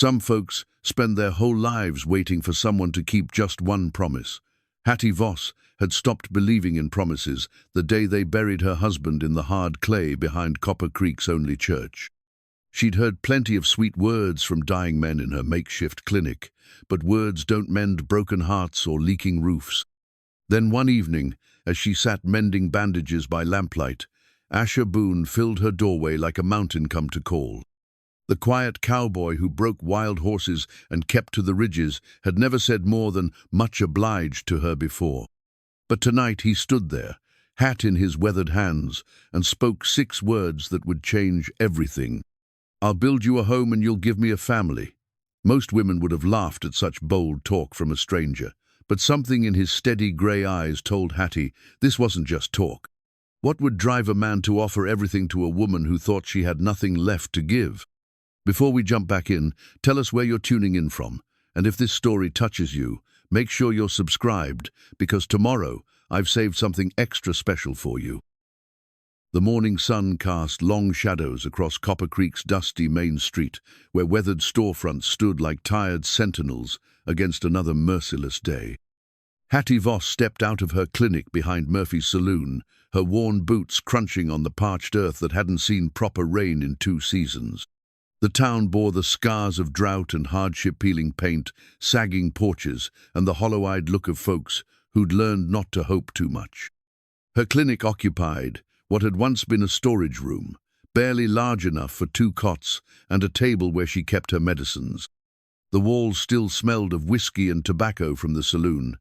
Some folks spend their whole lives waiting for someone to keep just one promise. Hattie Voss had stopped believing in promises the day they buried her husband in the hard clay behind Copper Creek's only church. She'd heard plenty of sweet words from dying men in her makeshift clinic, but words don't mend broken hearts or leaking roofs. Then one evening, as she sat mending bandages by lamplight, Boone filled her doorway like a mountain come to call. The quiet cowboy who broke wild horses and kept to the ridges had never said more than much obliged to her before. But tonight he stood there, hat in his weathered hands, and spoke 6 words that would change everything. "I'll build you a home and you'll give me a family." Most women would have laughed at such bold talk from a stranger, but something in his steady grey eyes told Hattie this wasn't just talk. What would drive a man to offer everything to a woman who thought she had nothing left to give? Before we jump back in, tell us where you're tuning in from, and if this story touches you, make sure you're subscribed, because tomorrow I've saved something extra special for you. The morning sun cast long shadows across Copper Creek's dusty main street, where weathered storefronts stood like tired sentinels against another merciless day. Hattie Voss stepped out of her clinic behind Murphy's saloon, her worn boots crunching on the parched earth that hadn't seen proper rain in 2 seasons. The town bore the scars of drought and hardship, peeling paint, sagging porches, and the hollow-eyed look of folks who'd learned not to hope too much. Her clinic occupied what had once been a storage room, barely large enough for 2 cots and a table where she kept her medicines. The walls still smelled of whiskey and tobacco from the saloon,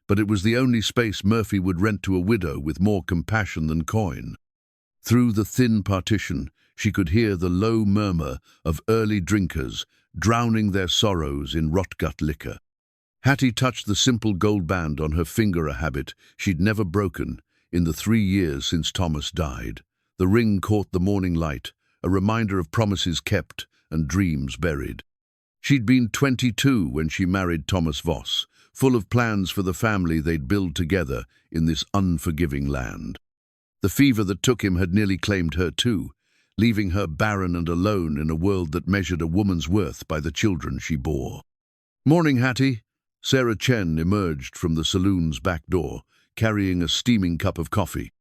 but it was the only space Murphy would rent to a widow with more compassion than coin. Through the thin partition, she could hear the low murmur of early drinkers drowning their sorrows in rot-gut liquor. Hattie touched the simple gold band on her finger, a habit she'd never broken in the 3 years since Thomas died. The ring caught the morning light, a reminder of promises kept and dreams buried. She'd been 22 when she married Thomas Voss, full of plans for the family they'd build together in this unforgiving land. The fever that took him had nearly claimed her too, leaving her barren and alone in a world that measured a woman's worth by the children she bore. "Morning, Hattie." Sarah Chen emerged from the saloon's back door, carrying a steaming cup of coffee.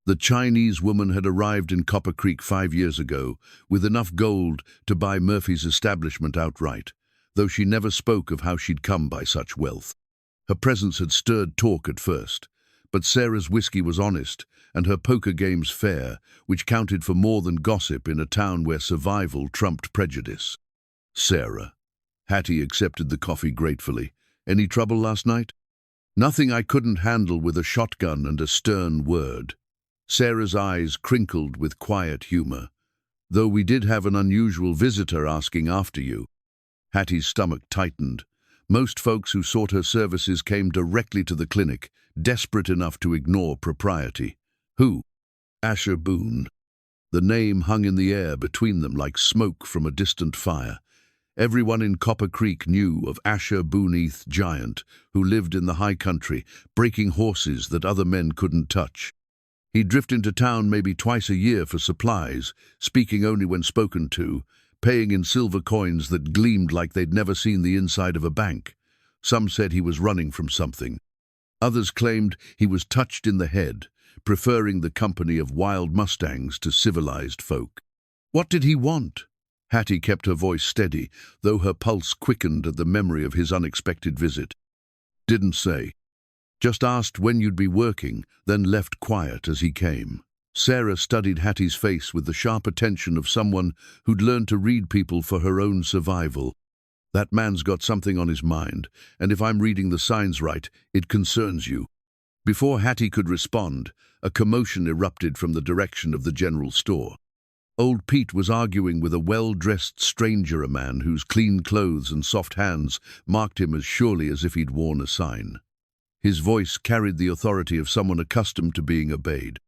The Chinese woman had arrived in Copper Creek 5 years ago with enough gold to buy Murphy's establishment outright, though she never spoke of how she'd come by such wealth. Her presence had stirred talk at first, but Sarah's whiskey was honest and her poker games fair, which counted for more than gossip in a town where survival trumped prejudice. "Sarah." Hattie accepted the coffee gratefully. "Any trouble last night?" "Nothing I couldn't handle with a shotgun and a stern word." Sarah's eyes crinkled with quiet humor. "Though we did have an unusual visitor asking after you." Hattie's stomach tightened. Most folks who sought her services came directly to the clinic, desperate enough to ignore propriety. Who? Boone. The name hung in the air between them like smoke from a distant fire. Everyone in Copper Creek knew of Boone, giant, who lived in the high country, breaking horses that other men couldn't touch. He'd drift into town maybe twice a year for supplies, speaking only when spoken to, paying in silver coins that gleamed like they'd never seen the inside of a bank. Some said he was running from something. Others claimed he was touched in the head, preferring the company of wild mustangs to civilized folk. What did he want? Hattie kept her voice steady, though her pulse quickened at the memory of his unexpected visit. "Didn't say. Just asked when you'd be working, then left quiet as he came." Sarah studied Hattie's face with the sharp attention of someone who'd learned to read people for her own survival. "That man's got something on his mind, and if I'm reading the signs right, it concerns you." Before Hattie could respond, a commotion erupted from the direction of the general store. Old Pete was arguing with a well-dressed stranger, a man whose clean clothes and soft hands marked him as surely as if he'd worn a sign. His voice carried the authority of someone accustomed to being obeyed.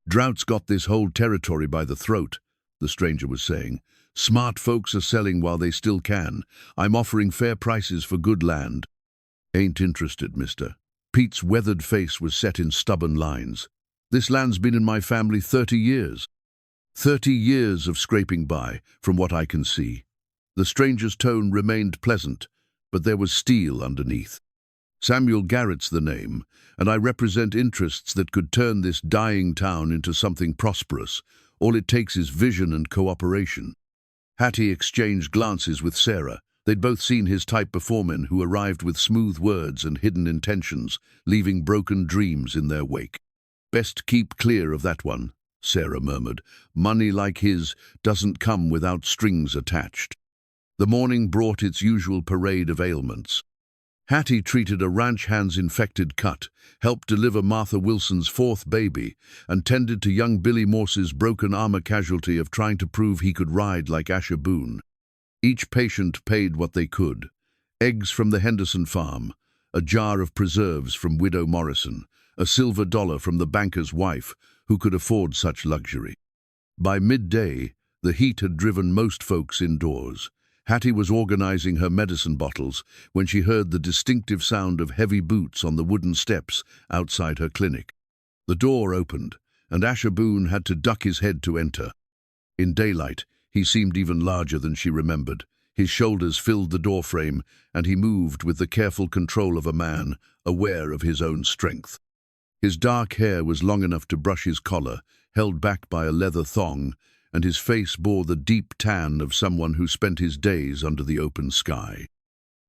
"Drought's got this whole territory by the throat," the stranger was saying. "Smart folks are selling while they still can. I'm offering fair prices for good land." "Ain't interested, mister." Pete's weathered face was set in stubborn lines. "This land's been in my family 30 years. 30 years of scraping by, from what I can see." The stranger's tone remained pleasant, but there was steel underneath. Samuel Garrett's the name, and I represent interests that could turn this dying town into something prosperous. All it takes is vision and cooperation. Hattie exchanged glances with Sarah. They'd both seen his type before, men who arrived with smooth words and hidden intentions, leaving broken dreams in their wake. "Best keep clear of that one," Sarah murmured. "Money like his doesn't come without strings attached." The morning brought its usual parade of ailments. Hattie treated a ranch hand's infected cut, helped deliver Martha Wilson's fourth baby, and tended to young Billy Morse's broken armor casualty of trying to prove he could ride like Asher Boone. Each patient paid what they could. Eggs from the Henderson farm, a jar of preserves from Widow Morrison, a silver dollar from the banker's wife, who could afford such luxury. By midday, the heat had driven most folks indoors. Hattie was organizing her medicine bottles when she heard the distinctive sound of heavy boots on the wooden steps outside her clinic. The door opened, and Asher Boone had to duck his head to enter. In daylight, he seemed even larger than she remembered. His shoulders filled the doorframe, and he moved with the careful control of a man aware of his own strength. His dark hair was long enough to brush his collar, held back by a leather thong, and his face bore the deep tan of someone who spent his days under the open sky.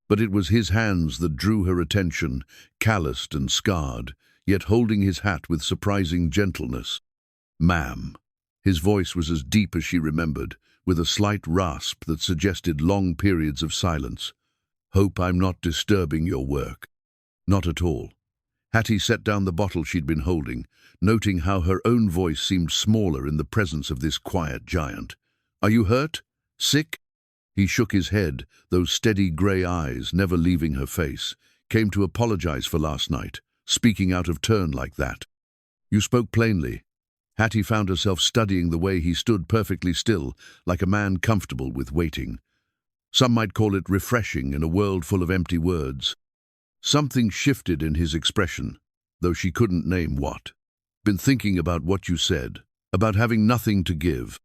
But it was his hands that drew her attention, calloused and scarred, yet holding his hat with surprising gentleness. "Ma'am." His voice was as deep as she remembered, with a slight rasp that suggested long periods of silence. "Hope I'm not disturbing your work." "Not at all." Hattie set down the bottle she'd been holding, noting how her own voice seemed smaller in the presence of this quiet giant. "Are you hurt? Sick?" He shook his head, those steady grey eyes never leaving her face. "Came to apologize for last night, speaking out of turn like that." "You spoke plainly." Hattie found herself studying the way he stood perfectly still, like a man comfortable with waiting. Some might call it refreshing in a world full of empty words. Something shifted in his expression, though she couldn't name what. "Been thinking about what you said, about having nothing to give."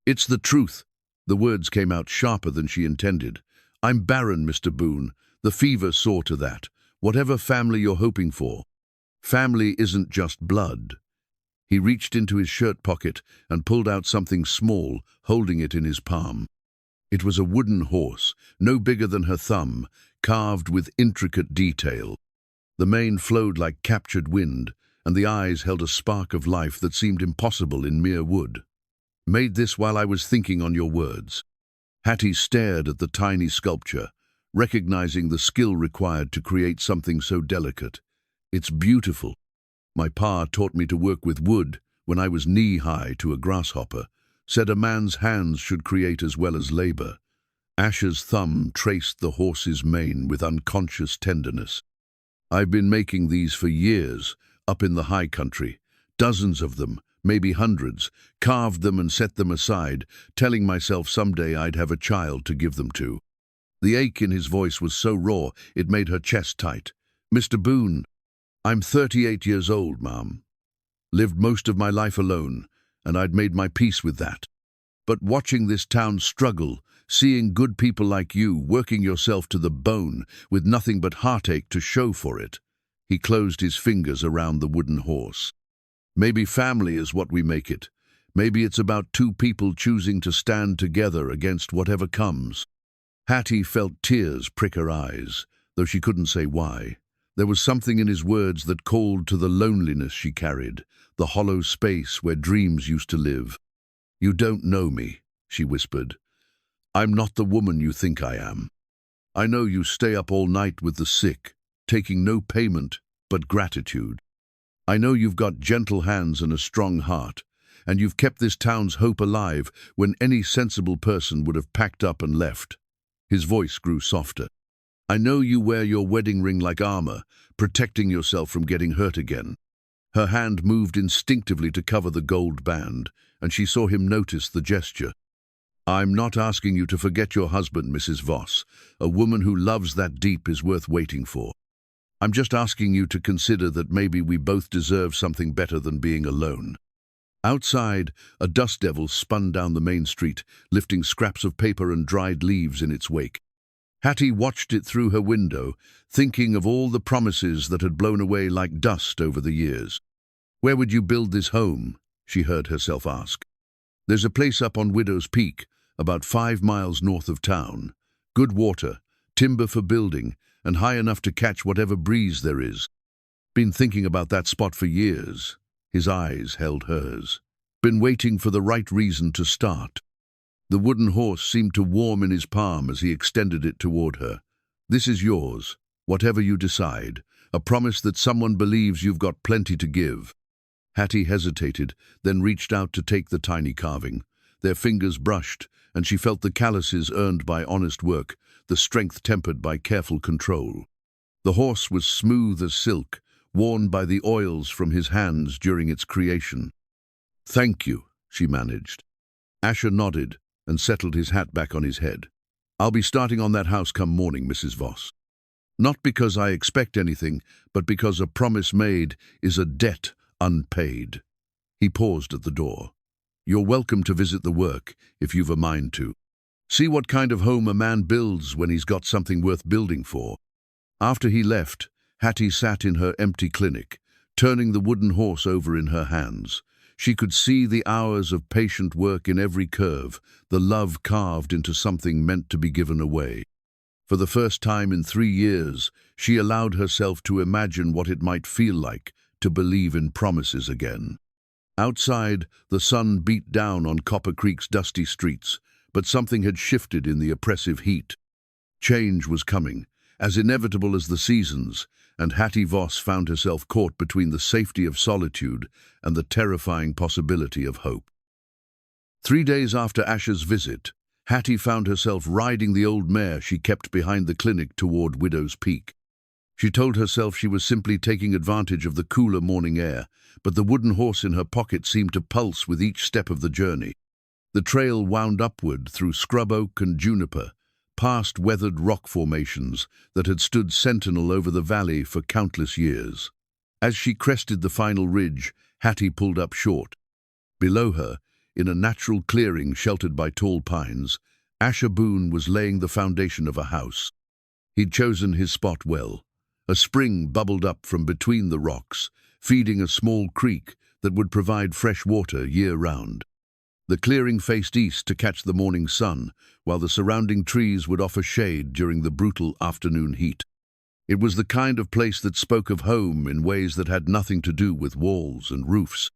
"It's the truth." The words came out sharper than she intended. "I'm barren, Mr. Boone. The fever saw to that. Whatever family you're hoping for. Family isn't just blood." He reached into his shirt pocket and pulled out something small, holding it in his palm. It was a wooden horse, no bigger than her thumb, carved with intricate detail. The mane flowed like captured wind, and the eyes held a spark of life that seemed impossible in mere wood. "Made this while I was thinking on your words." Hattie stared at the tiny sculpture, recognizing the skill required to create something so delicate. "It's beautiful. My pa taught me to work with wood when I was knee-high to a grasshopper, said a man's hands should create as well as labor." Asher's thumb traced the horse's mane with unconscious tenderness. "I've been making these for years, up in the high country. Dozens of them, maybe hundreds, carved them and set them aside, telling myself someday I'd have a child to give them to." The ache in his voice was so raw it made her chest tight. "Mr. Boone, I'm 38 years old, Ma'am. Lived most of my life alone, and I'd made my peace with that. But watching this town struggle, seeing good people like you working yourself to the bone with nothing but heartache to show for it." He closed his fingers around the wooden horse. "Maybe family is what we make it. Maybe it's about two people choosing to stand together against whatever comes." Hattie felt tears prick her eyes, though she couldn't say why. There was something in his words that called to the loneliness she carried, the hollow space where dreams used to live. "You don't know me," she whispered. "I'm not the woman you think I am. I know you stay up all night with the sick, taking no payment but gratitude. I know you've got gentle hands and a strong heart, and you've kept this town's hope alive when any sensible person would have packed up and left." His voice grew softer. "I know you wear your wedding ring like armor, protecting yourself from getting hurt again." Her hand moved instinctively to cover the gold band, and she saw him notice the gesture. "I'm not asking you to forget your husband, Mrs. Voss. A woman who loves that deep is worth waiting for. I'm just asking you to consider that maybe we both deserve something better than being alone." Outside, a dust devil spun down the main street, lifting scraps of paper and dried leaves in its wake. Hattie watched it through her window, thinking of all the promises that had blown away like dust over the years. "Where would you build this home?" she heard herself ask. "There's a place up on Widow's Peak, about 5 miles north of town. Good water, timber for building, and high enough to catch whatever breeze there is." "Been thinking about that spot for years." His eyes held hers. "Been waiting for the right reason to start." The wooden horse seemed to warm in his palm as he extended it toward her. "This is yours, whatever you decide. A promise that someone believes you've got plenty to give." Hattie hesitated, then reached out to take the tiny carving. Their fingers brushed, and she felt the calluses earned by honest work, the strength tempered by careful control. The horse was smooth as silk, worn by the oils from his hands during its creation. "Thank you," she managed. Asher nodded and settled his hat back on his head. "I'll be starting on that house come morning, Mrs. Voss. Not because I expect anything, but because a promise made is a debt unpaid." He paused at the door. "You're welcome to visit the work, if you've a mind to. See what kind of home a man builds when he's got something worth building for." After he left, Hattie sat in her empty clinic, turning the wooden horse over in her hands. She could see the hours of patient work in every curve, the love carved into something meant to be given away. For the first time in 3 years, she allowed herself to imagine what it might feel like to believe in promises again. Outside, the sun beat down on Copper Creek's dusty streets, but something had shifted in the oppressive heat. Change was coming, as inevitable as the seasons, and Hattie Voss found herself caught between the safety of solitude and the terrifying possibility of hope. 3 days after Asher's visit, Hattie found herself riding the old mare she kept behind the clinic toward Widow's Peak. She told herself she was simply taking advantage of the cooler morning air, but the wooden horse in her pocket seemed to pulse with each step of the journey. The trail wound upward through scrub oak and juniper, past weathered rock formations that had stood sentinel over the valley for countless years. As she crested the final ridge, Hattie pulled up short. Below her, in a natural clearing sheltered by tall pines, Asher Boone was laying the foundation of a house. He'd chosen his spot well. A spring bubbled up from between the rocks, feeding a small creek that would provide fresh water year-round. The clearing faced east to catch the morning sun, while the surrounding trees would offer shade during the brutal afternoon heat. It was the kind of place that spoke of home in ways that had nothing to do with walls and roofs.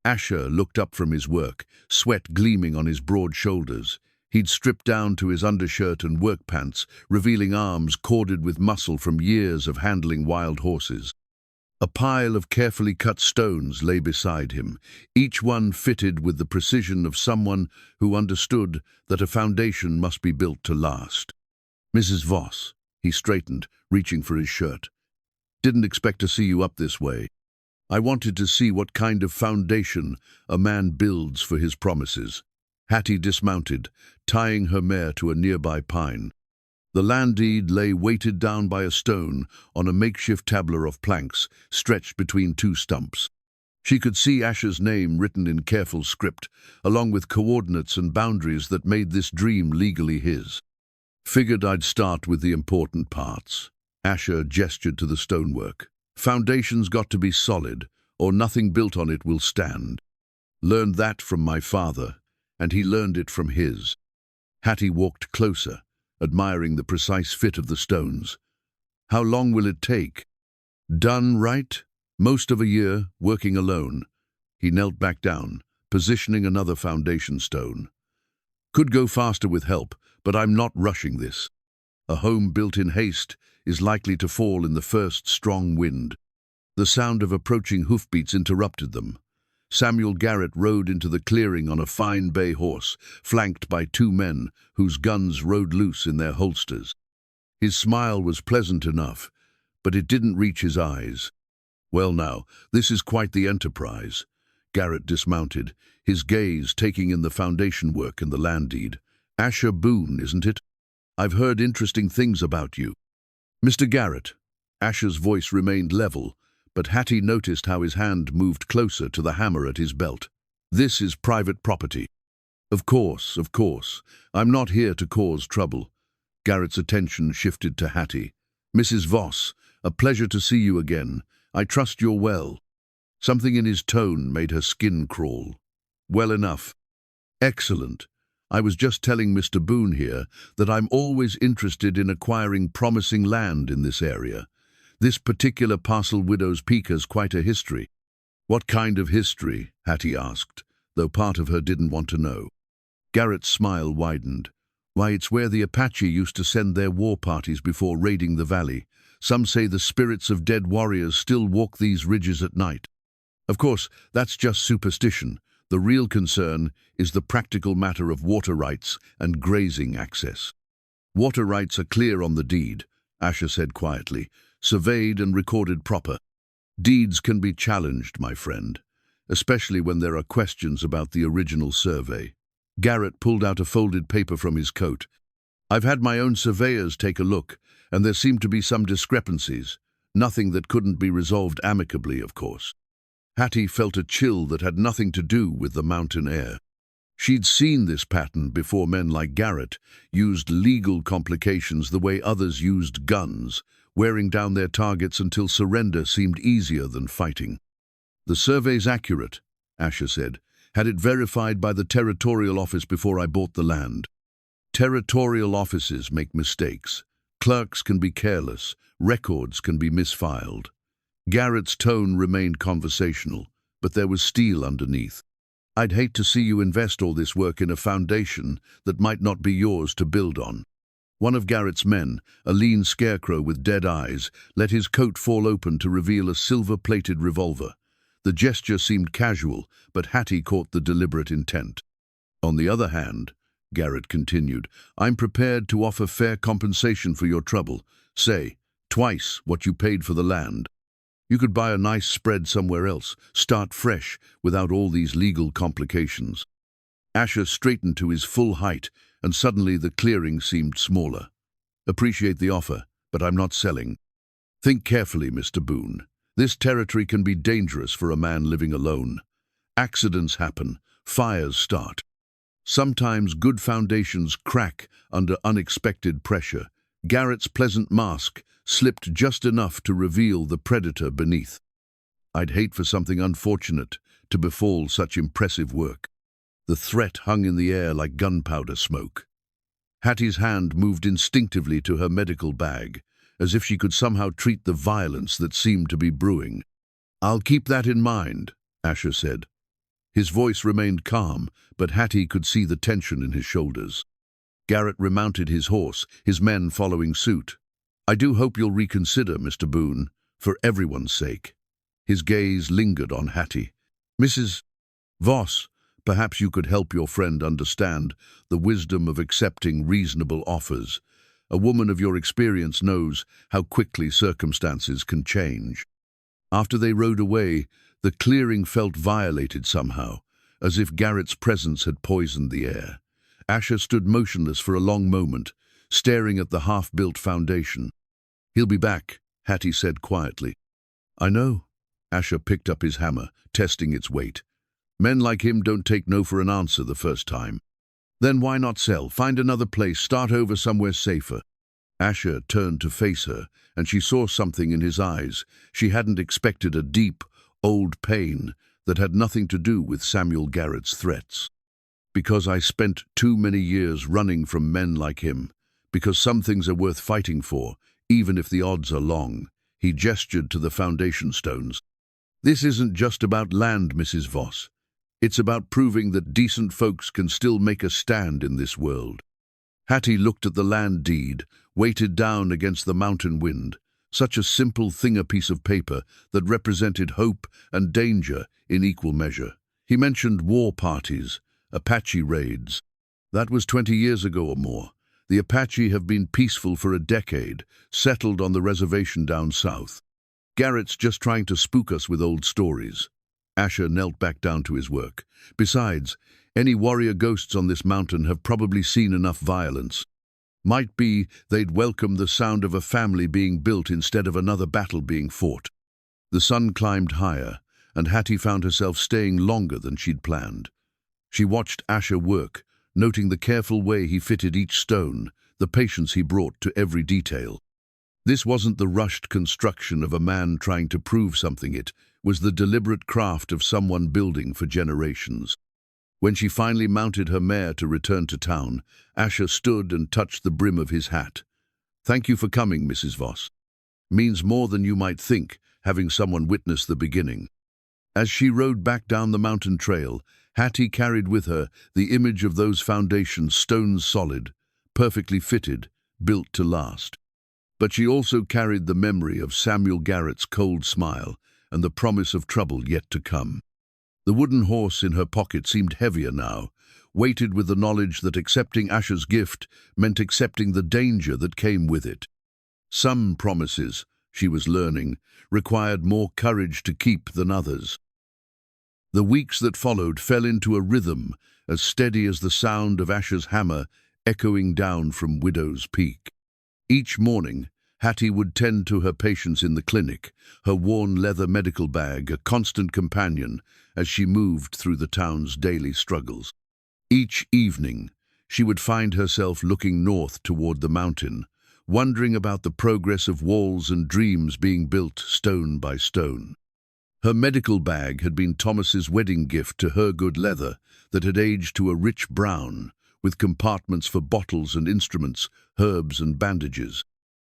Asher looked up from his work, sweat gleaming on his broad shoulders. He'd stripped down to his undershirt and work pants, revealing arms corded with muscle from years of handling wild horses. A pile of carefully cut stones lay beside him, each one fitted with the precision of someone who understood that a foundation must be built to last. "Mrs. Voss," he straightened, reaching for his shirt. "Didn't expect to see you up this way. I wanted to see what kind of foundation a man builds for his promises." Hattie dismounted, tying her mare to a nearby pine. The land deed lay weighted down by a stone on a makeshift tabler of planks stretched between 2 stumps. She could see Asher's name written in careful script, along with coordinates and boundaries that made this dream legally his. "Figured I'd start with the important parts." Asher gestured to the stonework. "Foundation's got to be solid, or nothing built on it will stand. Learned that from my father, and he learned it from his." Hattie walked closer, admiring the precise fit of the stones. "How long will it take?" "Done right? Most of a year, working alone." He knelt back down, positioning another foundation stone. "Could go faster with help, but I'm not rushing this. A home built in haste is likely to fall in the first strong wind." The sound of approaching hoofbeats interrupted them. Samuel Garrett rode into the clearing on a fine bay horse, flanked by 2 men whose guns rode loose in their holsters. His smile was pleasant enough, but it didn't reach his eyes. "Well now, this is quite the enterprise." Garrett dismounted, his gaze taking in the foundation work and the land deed. "Asher Boone, isn't it? I've heard interesting things about you." "Mr. Garrett." Asher's voice remained level, but Hattie noticed how his hand moved closer to the hammer at his belt. This is private property. Of course, of course. I'm not here to cause trouble. Garrett's attention shifted to Hattie. Mrs. Voss, a pleasure to see you again. I trust you're well. Something in his tone made her skin crawl. Well enough. Excellent. I was just telling Mr. Boone here that I'm always interested in acquiring promising land in this area. This particular parcel Widow's Peak has quite a history. What kind of history? Hattie asked, though part of her didn't want to know. Garrett's smile widened. Why, it's where the Apache used to send their war parties before raiding the valley. Some say the spirits of dead warriors still walk these ridges at night. Of course, that's just superstition. The real concern is the practical matter of water rights and grazing access. Water rights are clear on the deed, Asher said quietly, surveyed and recorded proper. Deeds can be challenged, my friend, especially when there are questions about the original survey. Garrett pulled out a folded paper from his coat. I've had my own surveyors take a look, and there seem to be some discrepancies. Nothing that couldn't be resolved amicably, of course. Hattie felt a chill that had nothing to do with the mountain air. She'd seen this pattern before men like Garrett used legal complications the way others used guns, wearing down their targets until surrender seemed easier than fighting. The survey's accurate, Asher said. Had it verified by the territorial office before I bought the land. Territorial offices make mistakes. Clerks can be careless. Records can be misfiled. Garrett's tone remained conversational, but there was steel underneath. I'd hate to see you invest all this work in a foundation that might not be yours to build on. One of Garrett's men, a lean scarecrow with dead eyes, let his coat fall open to reveal a silver-plated revolver. The gesture seemed casual, but Hattie caught the deliberate intent. On the other hand, Garrett continued, I'm prepared to offer fair compensation for your trouble. Say, twice what you paid for the land. You could buy a nice spread somewhere else, start fresh, without all these legal complications. Asher straightened to his full height, and suddenly the clearing seemed smaller. Appreciate the offer, but I'm not selling. Think carefully, Mr. Boone. This territory can be dangerous for a man living alone. Accidents happen, fires start. Sometimes good foundations crack under unexpected pressure. Garrett's pleasant mask slipped just enough to reveal the predator beneath. I'd hate for something unfortunate to befall such impressive work. The threat hung in the air like gunpowder smoke. Hattie's hand moved instinctively to her medical bag, as if she could somehow treat the violence that seemed to be brewing. I'll keep that in mind, Asher said. His voice remained calm, but Hattie could see the tension in his shoulders. Garrett remounted his horse, his men following suit. I do hope you'll reconsider, Mr. Boone, for everyone's sake. His gaze lingered on Hattie. Mrs. Voss, perhaps you could help your friend understand the wisdom of accepting reasonable offers. A woman of your experience knows how quickly circumstances can change. After they rode away, the clearing felt violated somehow, as if Garrett's presence had poisoned the air. Asher stood motionless for a long moment, staring at the half-built foundation. He'll be back, Hattie said quietly. I know. Asher picked up his hammer, testing its weight. Men like him don't take no for an answer the first time. Then why not sell? Find another place, start over somewhere safer. Asher turned to face her, and she saw something in his eyes. She hadn't expected a deep, old pain that had nothing to do with Samuel Garrett's threats. Because I spent too many years running from men like him. Because some things are worth fighting for, even if the odds are long. He gestured to the foundation stones. This isn't just about land, Mrs. Voss. It's about proving that decent folks can still make a stand in this world. Hattie looked at the land deed, weighted down against the mountain wind. Such a simple thing, a piece of paper that represented hope and danger in equal measure. He mentioned war parties, Apache raids. That was 20 years ago or more. The Apache have been peaceful for a decade, settled on the reservation down south. Garrett's just trying to spook us with old stories. Asher knelt back down to his work. Besides, any warrior ghosts on this mountain have probably seen enough violence. Might be they'd welcome the sound of a family being built instead of another battle being fought. The sun climbed higher, and Hattie found herself staying longer than she'd planned. She watched Asher work, noting the careful way he fitted each stone, the patience he brought to every detail. This wasn't the rushed construction of a man trying to prove something, it was the deliberate craft of someone building for generations. When she finally mounted her mare to return to town, Asher stood and touched the brim of his hat. "Thank you for coming, Mrs. Voss. Means more than you might think, having someone witness the beginning." As she rode back down the mountain trail, Hattie carried with her the image of those foundations, stones solid, perfectly fitted, built to last. But she also carried the memory of Samuel Garrett's cold smile and the promise of trouble yet to come. The wooden horse in her pocket seemed heavier now, weighted with the knowledge that accepting Asher's gift meant accepting the danger that came with it. Some promises, she was learning, required more courage to keep than others. The weeks that followed fell into a rhythm as steady as the sound of Asher's hammer echoing down from Widow's Peak. Each morning, Hattie would tend to her patients in the clinic, her worn leather medical bag a constant companion as she moved through the town's daily struggles. Each evening, she would find herself looking north toward the mountain, wondering about the progress of walls and dreams being built stone by stone. Her medical bag had been Thomas's wedding gift to her good leather that had aged to a rich brown, with compartments for bottles and instruments, herbs and bandages.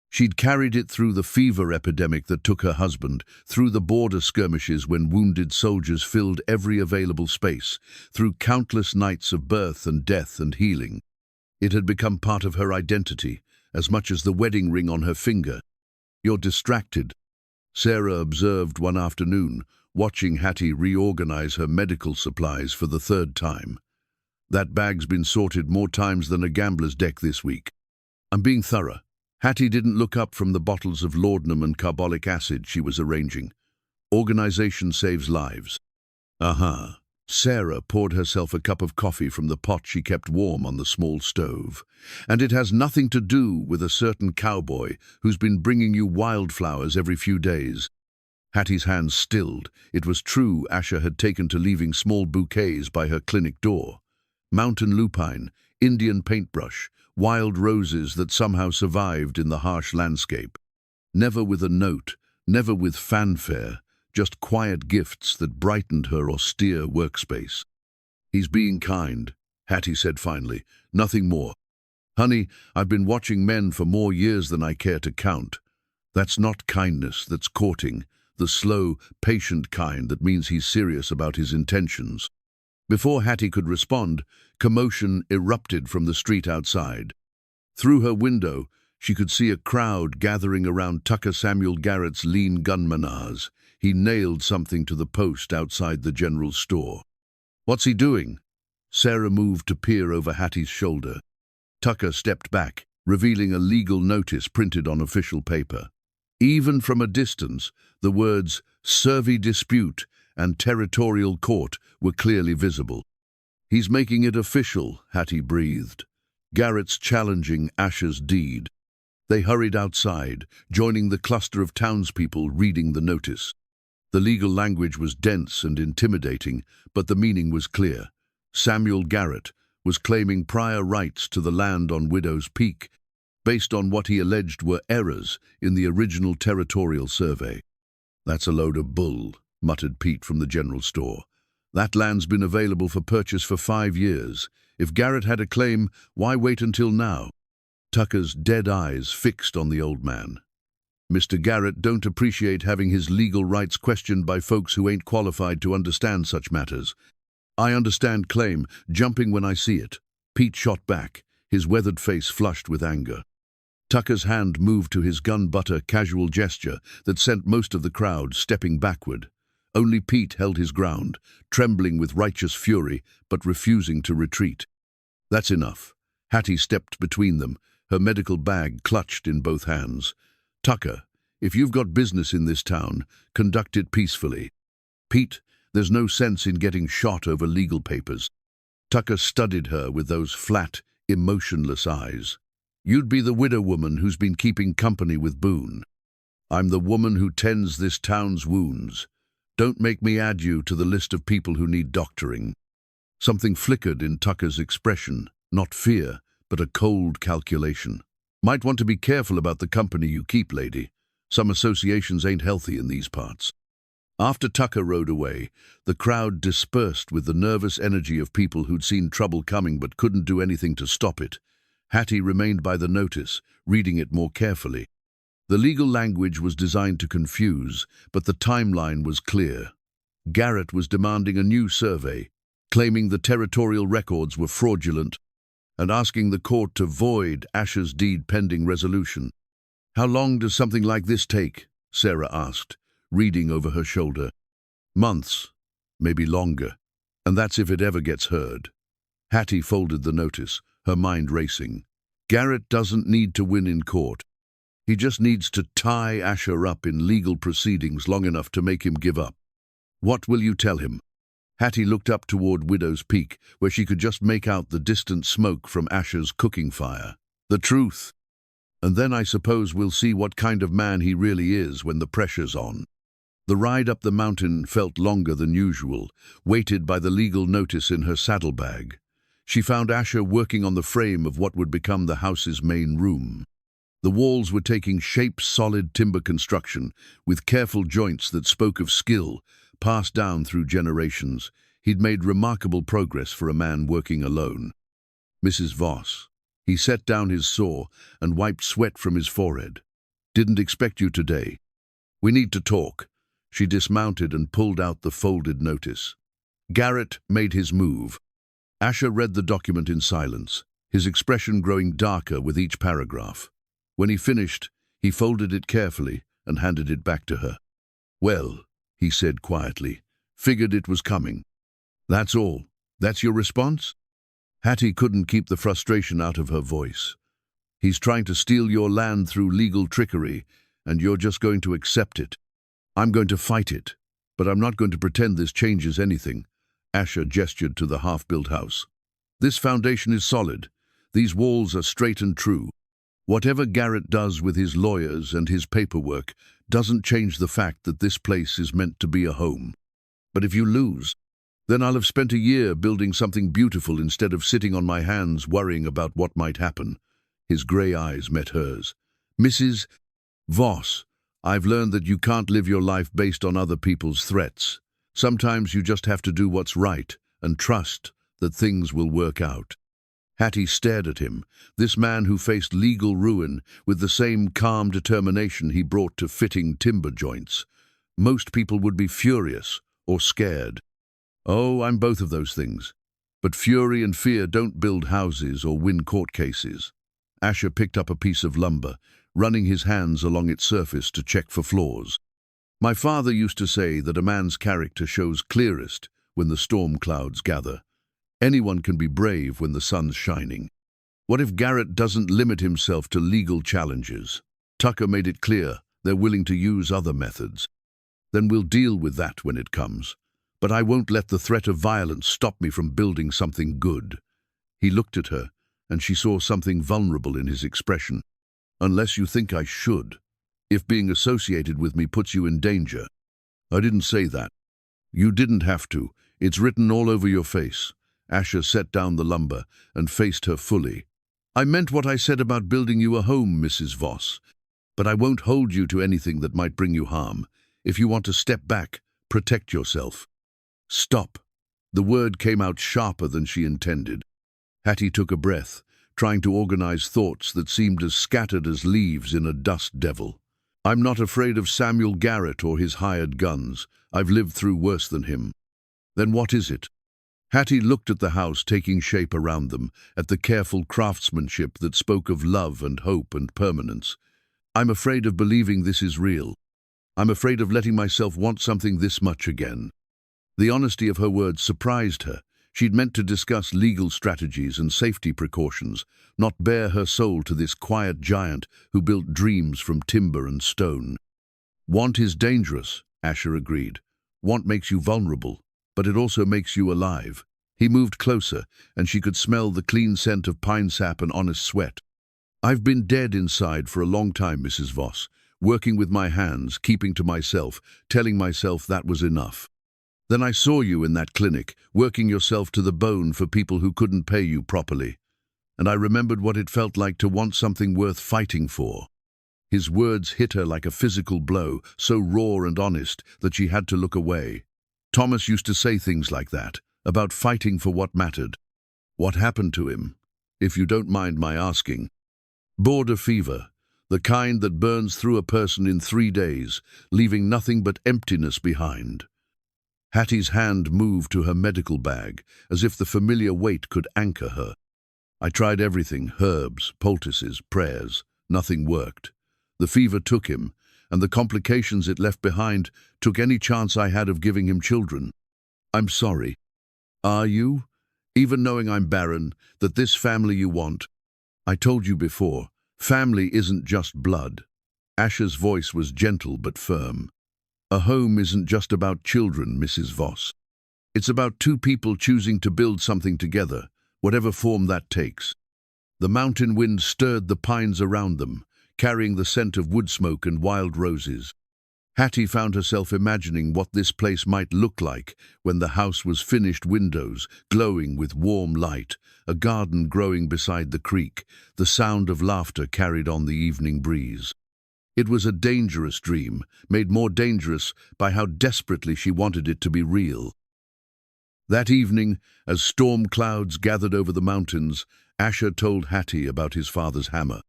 She'd carried it through the fever epidemic that took her husband, through the border skirmishes when wounded soldiers filled every available space, through countless nights of birth and death and healing. It had become part of her identity, as much as the wedding ring on her finger. "You're distracted," Sarah observed one afternoon, watching Hattie reorganize her medical supplies for the third time. "That bag's been sorted more times than a gambler's deck this week." "I'm being thorough." Hattie didn't look up from the bottles of laudanum and carbolic acid she was arranging. "Organization saves lives." "Uh-huh." Sarah poured herself a cup of coffee from the pot she kept warm on the small stove. "And it has nothing to do with a certain cowboy who's been bringing you wildflowers every few days." Hattie's hands stilled. It was true Asher had taken to leaving small bouquets by her clinic door. Mountain lupine, Indian paintbrush, wild roses that somehow survived in the harsh landscape. Never with a note, never with fanfare, just quiet gifts that brightened her austere workspace. "He's being kind," Hattie said finally. "Nothing more. Honey, I've been watching men for more years than I care to count. That's not kindness, that's courting, the slow, patient kind that means he's serious about his intentions." Before Hattie could respond, commotion erupted from the street outside. Through her window, she could see a crowd gathering around Tucker Samuel Garrett's lean gunmanars. He nailed something to the post outside the general store. "What's he doing?" Sarah moved to peer over Hattie's shoulder. Tucker stepped back, revealing a legal notice printed on official paper. Even from a distance, the words "Survey Dispute" and "Territorial Court" were clearly visible. "He's making it official," Hattie breathed. "Garrett's challenging Asher's deed." They hurried outside, joining the cluster of townspeople reading the notice. The legal language was dense and intimidating, but the meaning was clear. Samuel Garrett was claiming prior rights to the land on Widow's Peak, based on what he alleged were errors in the original territorial survey. "That's a load of bull," muttered Pete from the general store. "That land's been available for purchase for 5 years. If Garrett had a claim, why wait until now?" Tucker's dead eyes fixed on the old man. "Mr. Garrett don't appreciate having his legal rights questioned by folks who ain't qualified to understand such matters. I understand claim, jumping when I see it." Pete shot back, his weathered face flushed with anger. Tucker's hand moved to his gun-butter casual gesture that sent most of the crowd stepping backward. Only Pete held his ground, trembling with righteous fury, but refusing to retreat. "That's enough." Hattie stepped between them, her medical bag clutched in both hands. "Tucker, if you've got business in this town, conduct it peacefully. Pete, there's no sense in getting shot over legal papers." Tucker studied her with those flat, emotionless eyes. "You'd be the widow woman who's been keeping company with Boone. I'm the woman who tends this town's wounds. Don't make me add you to the list of people who need doctoring. Something flickered in Tucker's expression, not fear, but a cold calculation. Might want to be careful about the company you keep, lady. Some associations ain't healthy in these parts. After Tucker rode away, the crowd dispersed with the nervous energy of people who'd seen trouble coming but couldn't do anything to stop it. Hattie remained by the notice, reading it more carefully. The legal language was designed to confuse, but the timeline was clear. Garrett was demanding a new survey, claiming the territorial records were fraudulent, and asking the court to void Asher's deed pending resolution. "How long does something like this take?" Sarah asked, reading over her shoulder. "Months, maybe longer, and that's if it ever gets heard." Hattie folded the notice, her mind racing. Garrett doesn't need to win in court. He just needs to tie Asher up in legal proceedings long enough to make him give up. "What will you tell him?" Hattie looked up toward Widow's Peak, where she could just make out the distant smoke from Asher's cooking fire. "The truth. And then I suppose we'll see what kind of man he really is when the pressure's on." The ride up the mountain felt longer than usual, weighted by the legal notice in her saddlebag. She found Asher working on the frame of what would become the house's main room. The walls were taking shape, solid timber construction, with careful joints that spoke of skill, passed down through generations. He'd made remarkable progress for a man working alone. "Mrs. Voss." He set down his saw and wiped sweat from his forehead. "Didn't expect you today. We need to talk." She dismounted and pulled out the folded notice. Garrett made his move. Asher read the document in silence, his expression growing darker with each paragraph. When he finished, he folded it carefully and handed it back to her. "Well," he said quietly, "figured it was coming. That's all. That's your response?" Hattie couldn't keep the frustration out of her voice. "He's trying to steal your land through legal trickery, and you're just going to accept it." "I'm going to fight it, but I'm not going to pretend this changes anything." Asher gestured to the half-built house. "This foundation is solid. These walls are straight and true. Whatever Garrett does with his lawyers and his paperwork doesn't change the fact that this place is meant to be a home. But if you lose, then I'll have spent a year building something beautiful instead of sitting on my hands worrying about what might happen." His grey eyes met hers. "Mrs. Voss, I've learned that you can't live your life based on other people's threats. Sometimes you just have to do what's right and trust that things will work out." Hattie stared at him, this man who faced legal ruin with the same calm determination he brought to fitting timber joints. Most people would be furious or scared. "Oh, I'm both of those things. But fury and fear don't build houses or win court cases." Asher picked up a piece of lumber, running his hands along its surface to check for flaws. "My father used to say that a man's character shows clearest when the storm clouds gather. Anyone can be brave when the sun's shining. What if Garrett doesn't limit himself to legal challenges? Tucker made it clear they're willing to use other methods. Then we'll deal with that when it comes. But I won't let the threat of violence stop me from building something good." He looked at her, and she saw something vulnerable in his expression. "Unless you think I should. If being associated with me puts you in danger." "I didn't say that." "You didn't have to. It's written all over your face." Asher set down the lumber and faced her fully. "I meant what I said about building you a home, Mrs. Voss. But I won't hold you to anything that might bring you harm. If you want to step back, protect yourself." "Stop." The word came out sharper than she intended. Hattie took a breath, trying to organize thoughts that seemed as scattered as leaves in a dust devil. "I'm not afraid of Samuel Garrett or his hired guns. I've lived through worse than him." "Then what is it?" Hattie looked at the house taking shape around them, at the careful craftsmanship that spoke of love and hope and permanence. "I'm afraid of believing this is real. I'm afraid of letting myself want something this much again." The honesty of her words surprised her. She'd meant to discuss legal strategies and safety precautions, not bare her soul to this quiet giant who built dreams from timber and stone. "Want is dangerous," Asher agreed. "Want makes you vulnerable, but it also makes you alive." He moved closer, and she could smell the clean scent of pine sap and honest sweat. "I've been dead inside for a long time, Mrs. Voss. working with my hands, keeping to myself, telling myself that was enough. Then I saw you in that clinic, working yourself to the bone for people who couldn't pay you properly. And I remembered what it felt like to want something worth fighting for. His words hit her like a physical blow, so raw and honest that she had to look away. Thomas used to say things like that, about fighting for what mattered. What happened to him, if you don't mind my asking? Border fever, the kind that burns through a person in 3 days, leaving nothing but emptiness behind. Hattie's hand moved to her medical bag, as if the familiar weight could anchor her. I tried everything, herbs, poultices, prayers. Nothing worked. The fever took him, and the complications it left behind took any chance I had of giving him children. I'm sorry. Are you? Even knowing I'm barren, that this family you want? I told you before, family isn't just blood. Asher's voice was gentle but firm. A home isn't just about children, Mrs. Voss. It's about two people choosing to build something together, whatever form that takes. The mountain wind stirred the pines around them, carrying the scent of wood smoke and wild roses. Hattie found herself imagining what this place might look like when the house was finished, windows glowing with warm light, a garden growing beside the creek, the sound of laughter carried on the evening breeze. It was a dangerous dream, made more dangerous by how desperately she wanted it to be real. That evening, as storm clouds gathered over the mountains, Asher told Hattie about his father's hammer.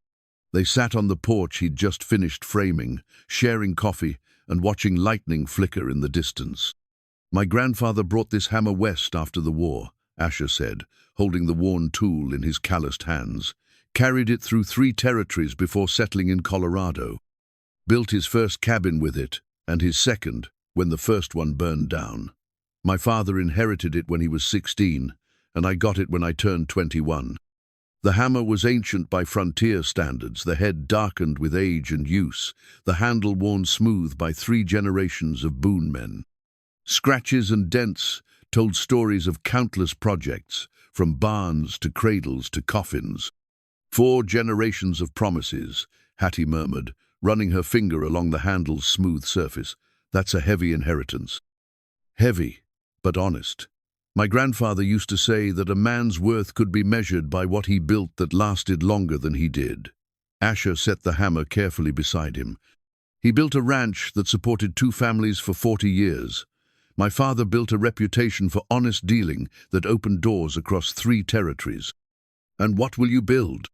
They sat on the porch he'd just finished framing, sharing coffee and watching lightning flicker in the distance. My grandfather brought this hammer west after the war, Asher said, holding the worn tool in his calloused hands. Carried it through 3 territories before settling in Colorado. Built his first cabin with it, and his second, when the first one burned down. My father inherited it when he was 16, and I got it when I turned 21. The hammer was ancient by frontier standards, the head darkened with age and use, the handle worn smooth by 3 generations of Boone men. Scratches and dents told stories of countless projects, from barns to cradles to coffins. 4 generations of promises, Hattie murmured, running her finger along the handle's smooth surface. That's a heavy inheritance. Heavy, but honest. My grandfather used to say that a man's worth could be measured by what he built that lasted longer than he did. Asher set the hammer carefully beside him. He built a ranch that supported 2 families for 40 years. My father built a reputation for honest dealing that opened doors across 3 territories. And what will you build?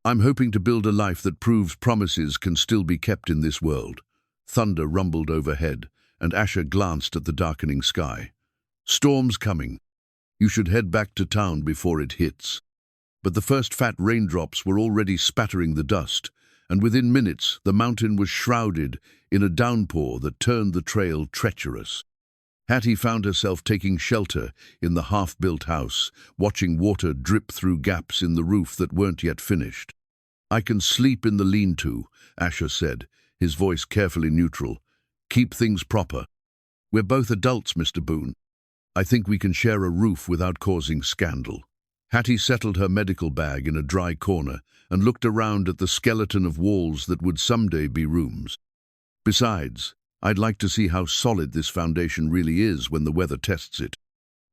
I'm hoping to build a life that proves promises can still be kept in this world. Thunder rumbled overhead, and Asher glanced at the darkening sky. Storm's coming. You should head back to town before it hits. But the first fat raindrops were already spattering the dust, and within minutes the mountain was shrouded in a downpour that turned the trail treacherous. Hattie found herself taking shelter in the half-built house, watching water drip through gaps in the roof that weren't yet finished. I can sleep in the lean-to, Asher said, his voice carefully neutral. Keep things proper. We're both adults, Mr. Boone. I think we can share a roof without causing scandal. Hattie settled her medical bag in a dry corner and looked around at the skeleton of walls that would someday be rooms. Besides, I'd like to see how solid this foundation really is when the weather tests it.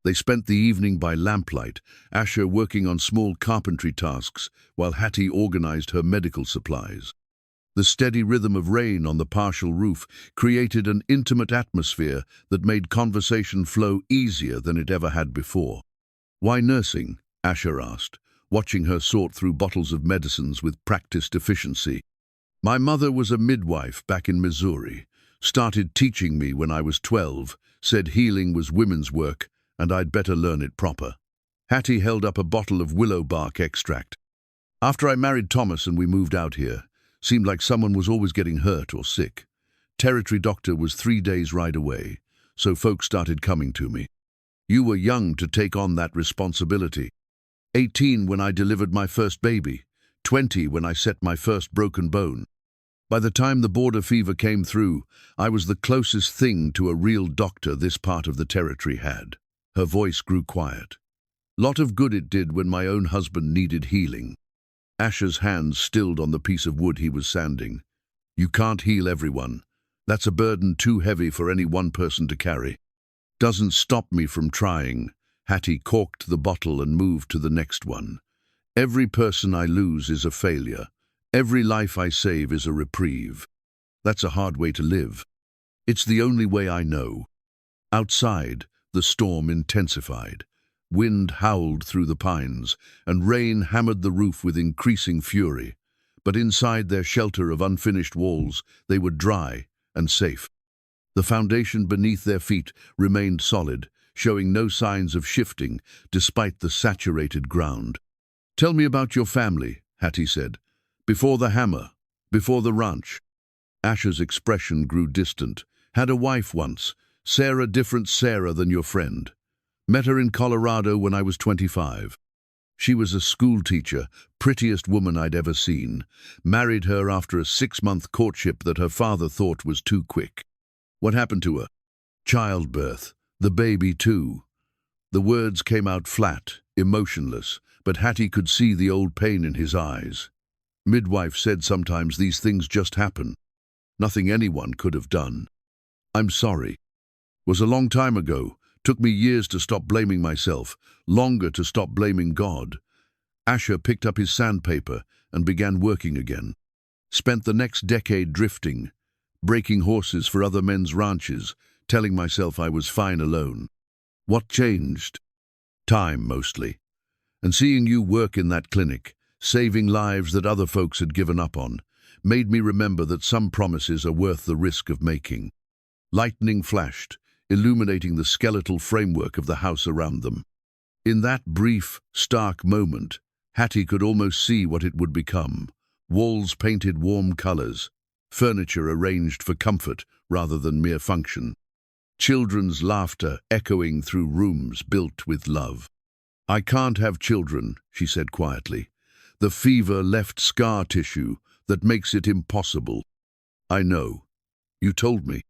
They spent the evening by lamplight, Asher working on small carpentry tasks while Hattie organized her medical supplies. The steady rhythm of rain on the partial roof created an intimate atmosphere that made conversation flow easier than it ever had before. Why nursing? Asher asked, watching her sort through bottles of medicines with practiced efficiency. My mother was a midwife back in Missouri, started teaching me when I was 12, said healing was women's work and I'd better learn it proper. Hattie held up a bottle of willow bark extract. After I married Thomas and we moved out here, seemed like someone was always getting hurt or sick. Territory doctor was 3 days ride away, so folks started coming to me. You were young to take on that responsibility. 18 when I delivered my first baby, 20 when I set my first broken bone. By the time the border fever came through, I was the closest thing to a real doctor this part of the territory had. Her voice grew quiet. Lot of good it did when my own husband needed healing. Asher's hands stilled on the piece of wood he was sanding. You can't heal everyone. That's a burden too heavy for any one person to carry. Doesn't stop me from trying. Hattie corked the bottle and moved to the next one. Every person I lose is a failure. Every life I save is a reprieve. That's a hard way to live. It's the only way I know. Outside, the storm intensified. Wind howled through the pines, and rain hammered the roof with increasing fury. But inside their shelter of unfinished walls, they were dry and safe. The foundation beneath their feet remained solid, showing no signs of shifting despite the saturated ground. "Tell me about your family," Hattie said. "Before the hammer, before the ranch." Asher's expression grew distant. "Had a wife once. Sarah, different Sarah than your friend. Met her in Colorado when I was 25. She was a school teacher, prettiest woman I'd ever seen. Married her after a 6-month courtship that her father thought was too quick. What happened to her? Childbirth. The baby too." The words came out flat, emotionless, but Hattie could see the old pain in his eyes. Midwife said sometimes these things just happen. Nothing anyone could have done. "I'm sorry. Was a long time ago. Took me years to stop blaming myself, longer to stop blaming God." Asher picked up his sandpaper and began working again. Spent the next decade drifting, breaking horses for other men's ranches, telling myself I was fine alone. What changed? Time, mostly. And seeing you work in that clinic, saving lives that other folks had given up on, made me remember that some promises are worth the risk of making. Lightning flashed, illuminating the skeletal framework of the house around them. In that brief, stark moment, Hattie could almost see what it would become. Walls painted warm colors, furniture arranged for comfort rather than mere function. Children's laughter echoing through rooms built with love. "I can't have children," she said quietly. "The fever left scar tissue that makes it impossible." "I know. You told me.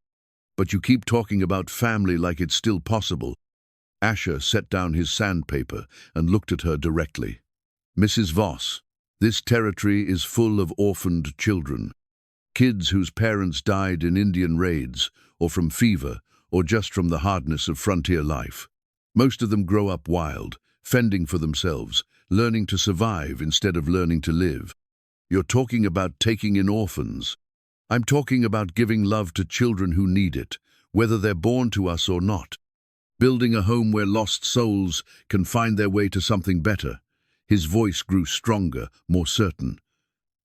But you keep talking about family like it's still possible." Asher set down his sandpaper and looked at her directly. "Mrs. Voss, this territory is full of orphaned children. Kids whose parents died in Indian raids, or from fever, or just from the hardness of frontier life. Most of them grow up wild, fending for themselves, learning to survive instead of learning to live. You're talking about taking in orphans. I'm talking about giving love to children who need it, whether they're born to us or not. Building a home where lost souls can find their way to something better." His voice grew stronger, more certain.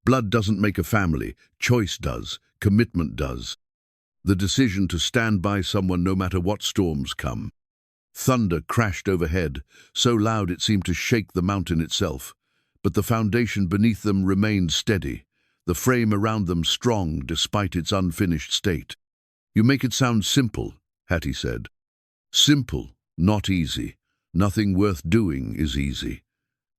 "Blood doesn't make a family. Choice does. Commitment does. The decision to stand by someone no matter what storms come." Thunder crashed overhead, so loud it seemed to shake the mountain itself. But the foundation beneath them remained steady, the frame around them strong despite its unfinished state. "You make it sound simple," Hattie said. "Simple, not easy. Nothing worth doing is easy."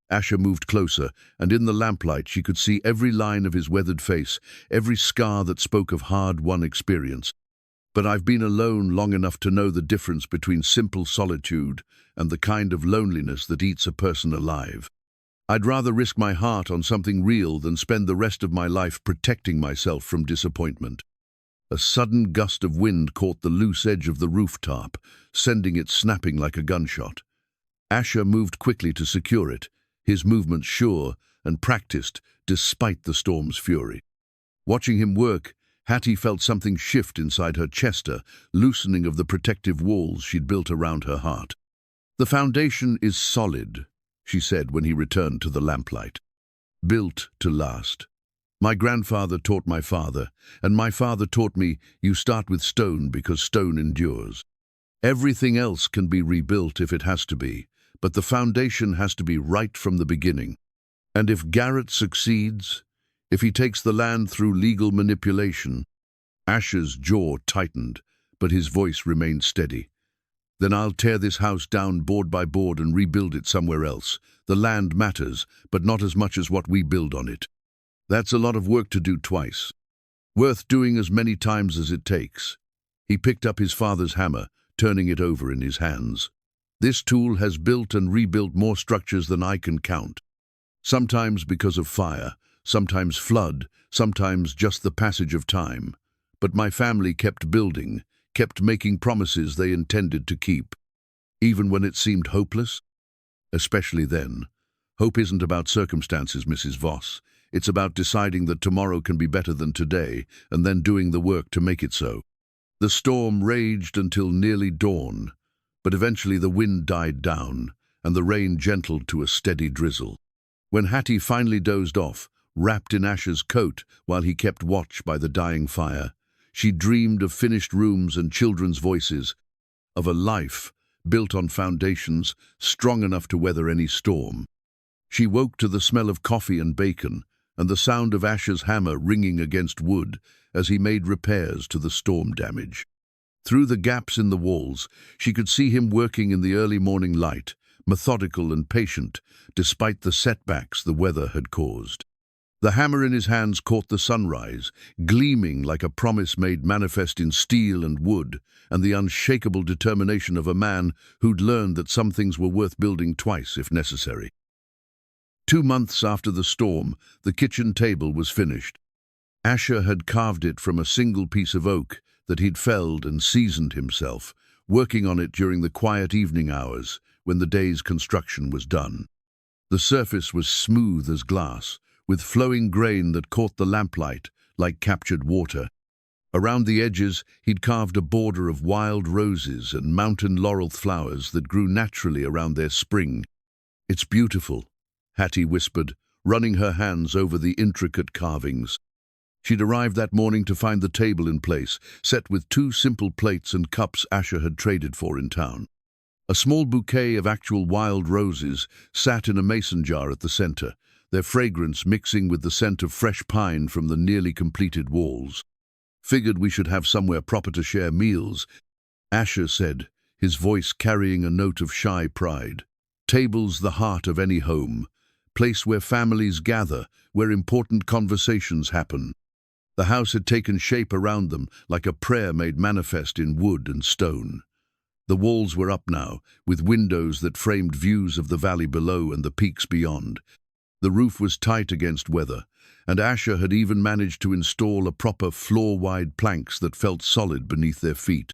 Asher moved closer, and in the lamplight she could see every line of his weathered face, every scar that spoke of hard-won experience. "But I've been alone long enough to know the difference between simple solitude and the kind of loneliness that eats a person alive. I'd rather risk my heart on something real than spend the rest of my life protecting myself from disappointment." A sudden gust of wind caught the loose edge of the rooftop, sending it snapping like a gunshot. Asher moved quickly to secure it, his movements sure and practiced despite the storm's fury. Watching him work, Hattie felt something shift inside her chest, a loosening of the protective walls she'd built around her heart. "The foundation is solid," she said when he returned to the lamplight. "Built to last. My grandfather taught my father, and my father taught me you start with stone because stone endures. Everything else can be rebuilt if it has to be, but the foundation has to be right from the beginning. And if Garrett succeeds, if he takes the land through legal manipulation—" Asher's jaw tightened, but his voice remained steady. "Then I'll tear this house down board by board and rebuild it somewhere else. The land matters, but not as much as what we build on it. That's a lot of work to do twice. Worth doing as many times as it takes." He picked up his father's hammer, turning it over in his hands. "This tool has built and rebuilt more structures than I can count. Sometimes because of fire, sometimes flood, sometimes just the passage of time. But my family kept building, kept making promises they intended to keep. Even when it seemed hopeless? Especially then. Hope isn't about circumstances, Mrs. Voss. It's about deciding that tomorrow can be better than today, and then doing the work to make it so. The storm raged until nearly dawn, but eventually the wind died down, and the rain gentled to a steady drizzle. When Hattie finally dozed off, wrapped in Asher's coat while he kept watch by the dying fire, she dreamed of finished rooms and children's voices, of a life built on foundations strong enough to weather any storm. She woke to the smell of coffee and bacon, and the sound of Asher's hammer ringing against wood as he made repairs to the storm damage. Through the gaps in the walls, she could see him working in the early morning light, methodical and patient, despite the setbacks the weather had caused. The hammer in his hands caught the sunrise, gleaming like a promise made manifest in steel and wood, and the unshakable determination of a man who'd learned that some things were worth building twice if necessary. 2 months after the storm, the kitchen table was finished. Asher had carved it from a single piece of oak that he'd felled and seasoned himself, working on it during the quiet evening hours when the day's construction was done. The surface was smooth as glass, with flowing grain that caught the lamplight like captured water. Around the edges, he'd carved a border of wild roses and mountain laurel flowers that grew naturally around their spring. "It's beautiful," Hattie whispered, running her hands over the intricate carvings. She'd arrived that morning to find the table in place, set with 2 simple plates and cups Asher had traded for in town. A small bouquet of actual wild roses sat in a mason jar at the center, their fragrance mixing with the scent of fresh pine from the nearly completed walls. "Figured we should have somewhere proper to share meals," Asher said, his voice carrying a note of shy pride. "Table's the heart of any home, place where families gather, where important conversations happen." The house had taken shape around them like a prayer made manifest in wood and stone. The walls were up now, with windows that framed views of the valley below and the peaks beyond. The roof was tight against weather, and Asher had even managed to install a proper floor-wide planks that felt solid beneath their feet.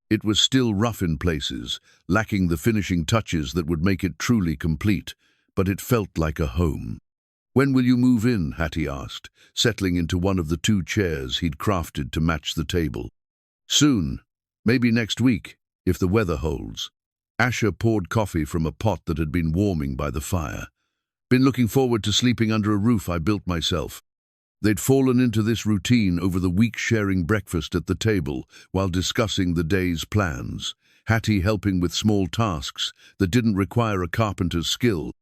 It was still rough in places, lacking the finishing touches that would make it truly complete, but it felt like a home. "When will you move in?" Hattie asked, settling into one of the 2 chairs he'd crafted to match the table. "Soon, maybe next week, if the weather holds." Asher poured coffee from a pot that had been warming by the fire. "Been looking forward to sleeping under a roof I built myself." They'd fallen into this routine over the week, sharing breakfast at the table while discussing the day's plans, Hattie helping with small tasks that didn't require a carpenter's skill,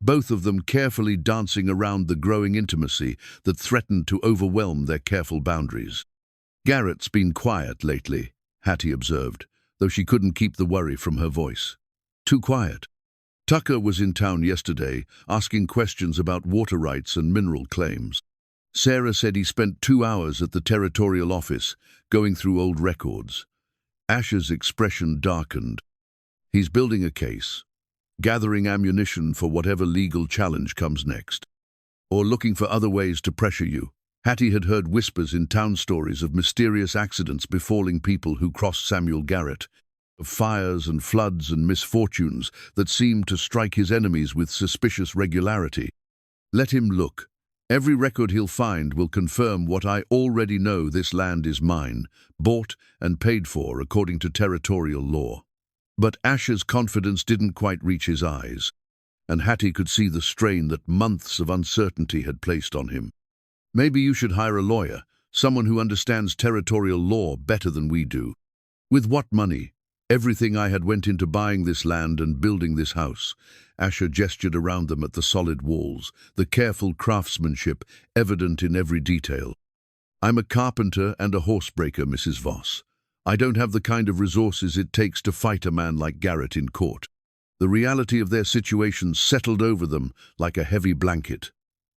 both of them carefully dancing around the growing intimacy that threatened to overwhelm their careful boundaries. "Garrett's been quiet lately," Hattie observed, though she couldn't keep the worry from her voice. "Too quiet." "Tucker was in town yesterday, asking questions about water rights and mineral claims. Sarah said he spent 2 hours at the territorial office, going through old records." Asher's expression darkened. "He's building a case, gathering ammunition for whatever legal challenge comes next. Or looking for other ways to pressure you." Hattie had heard whispers in town stories of mysterious accidents befalling people who crossed Samuel Garrett, of fires and floods and misfortunes that seemed to strike his enemies with suspicious regularity. "Let him look. Every record he'll find will confirm what I already know: this land is mine, bought and paid for according to territorial law." But Asher's confidence didn't quite reach his eyes, and Hattie could see the strain that months of uncertainty had placed on him. "Maybe you should hire a lawyer, someone who understands territorial law better than we do." "With what money? Everything I had went into buying this land and building this house." Asher gestured around them at the solid walls, the careful craftsmanship evident in every detail. "I'm a carpenter and a horsebreaker, Mrs. Voss. I don't have the kind of resources it takes to fight a man like Garrett in court." The reality of their situation settled over them like a heavy blanket.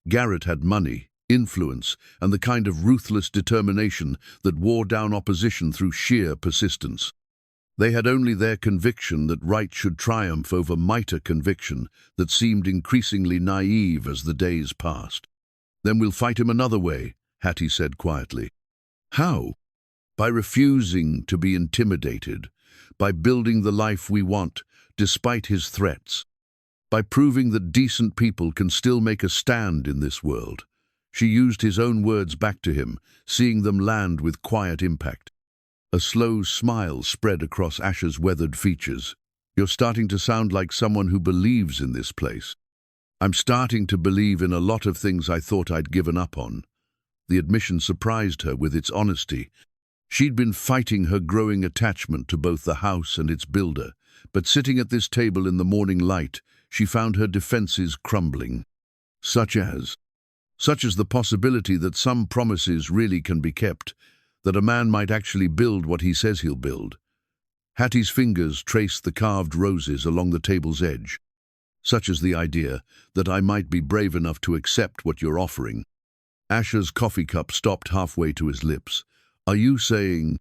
Garrett had money, influence, and the kind of ruthless determination that wore down opposition through sheer persistence. They had only their conviction that right should triumph over mightier conviction that seemed increasingly naive as the days passed. Then we'll fight him another way, Hattie said quietly. How? By refusing to be intimidated, by building the life we want, despite his threats, by proving that decent people can still make a stand in this world. She used his own words back to him, seeing them land with quiet impact. A slow smile spread across Asher's weathered features. You're starting to sound like someone who believes in this place. I'm starting to believe in a lot of things I thought I'd given up on. The admission surprised her with its honesty. She'd been fighting her growing attachment to both the house and its builder, but sitting at this table in the morning light, she found her defenses crumbling. Such as the possibility that some promises really can be kept, that a man might actually build what he says he'll build. Hattie's fingers traced the carved roses along the table's edge. Such as the idea that I might be brave enough to accept what you're offering. Asher's coffee cup stopped halfway to his lips. Are you saying?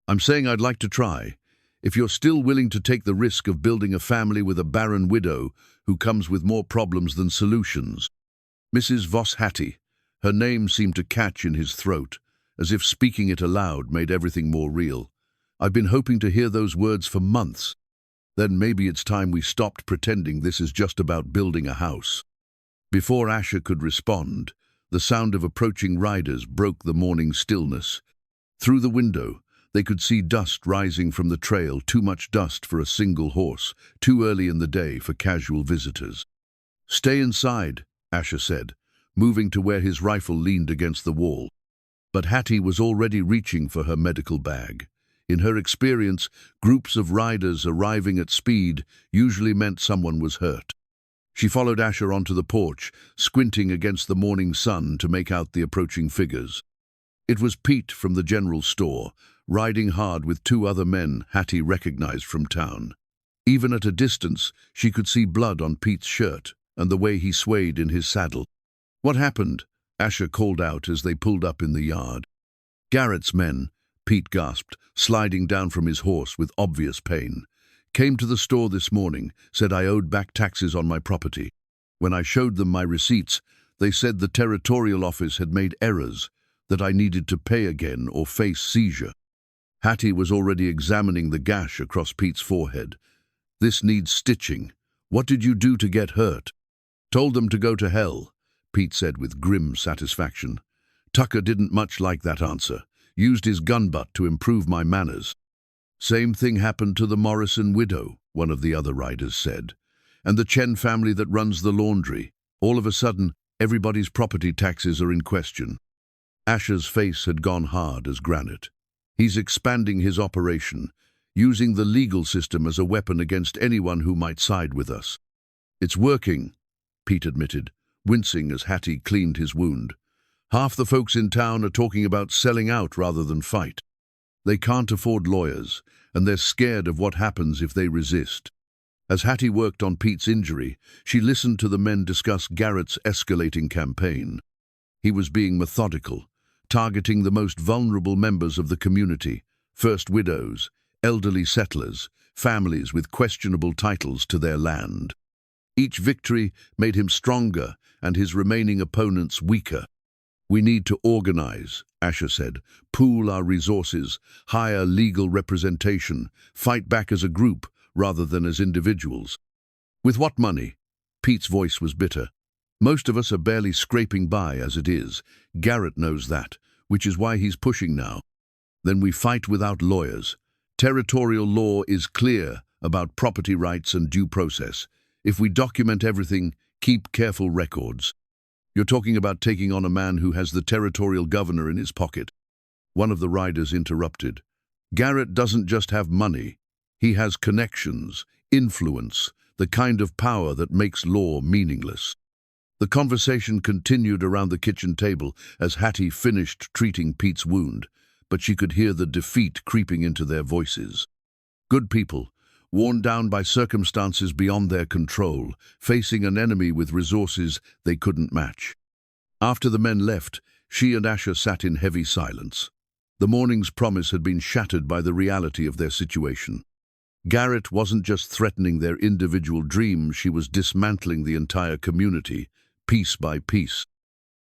I'm saying I'd like to try. If you're still willing to take the risk of building a family with a barren widow who comes with more problems than solutions. Mrs. Voss Hattie. Her name seemed to catch in his throat, as if speaking it aloud made everything more real. I've been hoping to hear those words for months. Then maybe it's time we stopped pretending this is just about building a house. Before Asher could respond, the sound of approaching riders broke the morning stillness. Through the window, they could see dust rising from the trail, too much dust for a single horse, too early in the day for casual visitors. Stay inside, Asher said, moving to where his rifle leaned against the wall. But Hattie was already reaching for her medical bag. In her experience, groups of riders arriving at speed usually meant someone was hurt. She followed Asher onto the porch, squinting against the morning sun to make out the approaching figures. It was Pete from the general store, riding hard with two other men Hattie recognized from town. Even at a distance, she could see blood on Pete's shirt and the way he swayed in his saddle. What happened? Asher called out as they pulled up in the yard. Garrett's men, Pete gasped, sliding down from his horse with obvious pain. Came to the store this morning, said I owed back taxes on my property. When I showed them my receipts, they said the territorial office had made errors, that I needed to pay again or face seizure. Hattie was already examining the gash across Pete's forehead. This needs stitching. What did you do to get hurt? Told them to go to hell, Pete said with grim satisfaction. Tucker didn't much like that answer. Used his gun butt to improve my manners. Same thing happened to the Morrison widow, one of the other riders said. And the Chen family that runs the laundry. All of a sudden, everybody's property taxes are in question. Asher's face had gone hard as granite. He's expanding his operation, using the legal system as a weapon against anyone who might side with us. It's working, Pete admitted, wincing as Hattie cleaned his wound. Half the folks in town are talking about selling out rather than fight. They can't afford lawyers, and they're scared of what happens if they resist. As Hattie worked on Pete's injury, she listened to the men discuss Garrett's escalating campaign. He was being methodical, targeting the most vulnerable members of the community, first widows, elderly settlers, families with questionable titles to their land. Each victory made him stronger and his remaining opponents weaker. We need to organize, Asher said, pool our resources, hire legal representation, fight back as a group rather than as individuals. With what money? Pete's voice was bitter. Most of us are barely scraping by as it is. Garrett knows that, which is why he's pushing now. Then we fight without lawyers. Territorial law is clear about property rights and due process. If we document everything, keep careful records. You're talking about taking on a man who has the territorial governor in his pocket. One of the riders interrupted. Garrett doesn't just have money. He has connections, influence, the kind of power that makes law meaningless. The conversation continued around the kitchen table as Hattie finished treating Pete's wound, but she could hear the defeat creeping into their voices. Good people, worn down by circumstances beyond their control, facing an enemy with resources they couldn't match. After the men left, she and Asher sat in heavy silence. The morning's promise had been shattered by the reality of their situation. Garrett wasn't just threatening their individual dreams, she was dismantling the entire community, piece by piece.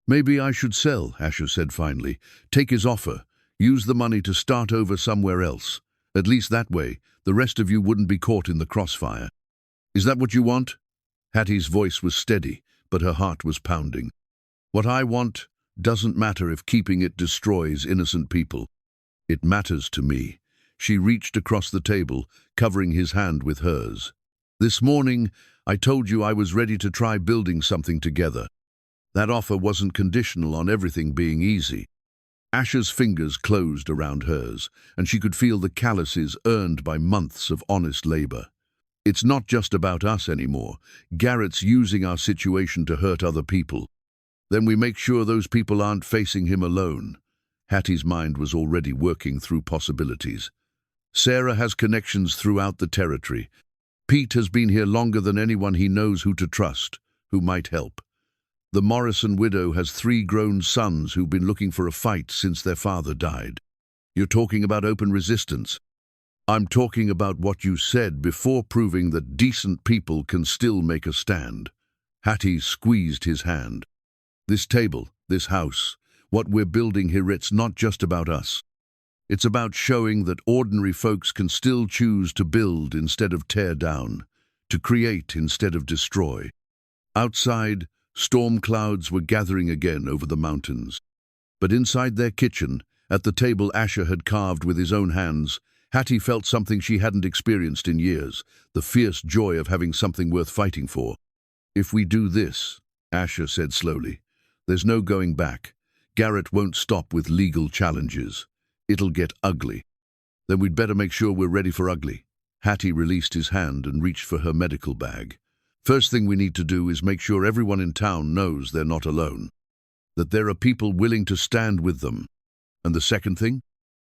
Maybe I should sell, Asher said finally. Take his offer. Use the money to start over somewhere else. At least that way, the rest of you wouldn't be caught in the crossfire. Is that what you want? Hattie's voice was steady, but her heart was pounding. What I want doesn't matter if keeping it destroys innocent people. It matters to me. She reached across the table, covering his hand with hers. This morning, I told you I was ready to try building something together. That offer wasn't conditional on everything being easy. Asher's fingers closed around hers, and she could feel the calluses earned by months of honest labor. It's not just about us anymore. Garrett's using our situation to hurt other people. Then we make sure those people aren't facing him alone. Hattie's mind was already working through possibilities. Sarah has connections throughout the territory. Pete has been here longer than anyone he knows who to trust, who might help. The Morrison widow has 3 grown sons who've been looking for a fight since their father died. You're talking about open resistance. I'm talking about what you said before, proving that decent people can still make a stand. Hattie squeezed his hand. This table, this house, what we're building here, it's not just about us. It's about showing that ordinary folks can still choose to build instead of tear down, to create instead of destroy. Outside, storm clouds were gathering again over the mountains. But inside their kitchen, at the table Asher had carved with his own hands, Hattie felt something she hadn't experienced in years, the fierce joy of having something worth fighting for. If we do this, Asher said slowly, there's no going back. Garrett won't stop with legal challenges. It'll get ugly. Then we'd better make sure we're ready for ugly. Hattie released his hand and reached for her medical bag. First thing we need to do is make sure everyone in town knows they're not alone, that there are people willing to stand with them. And the second thing?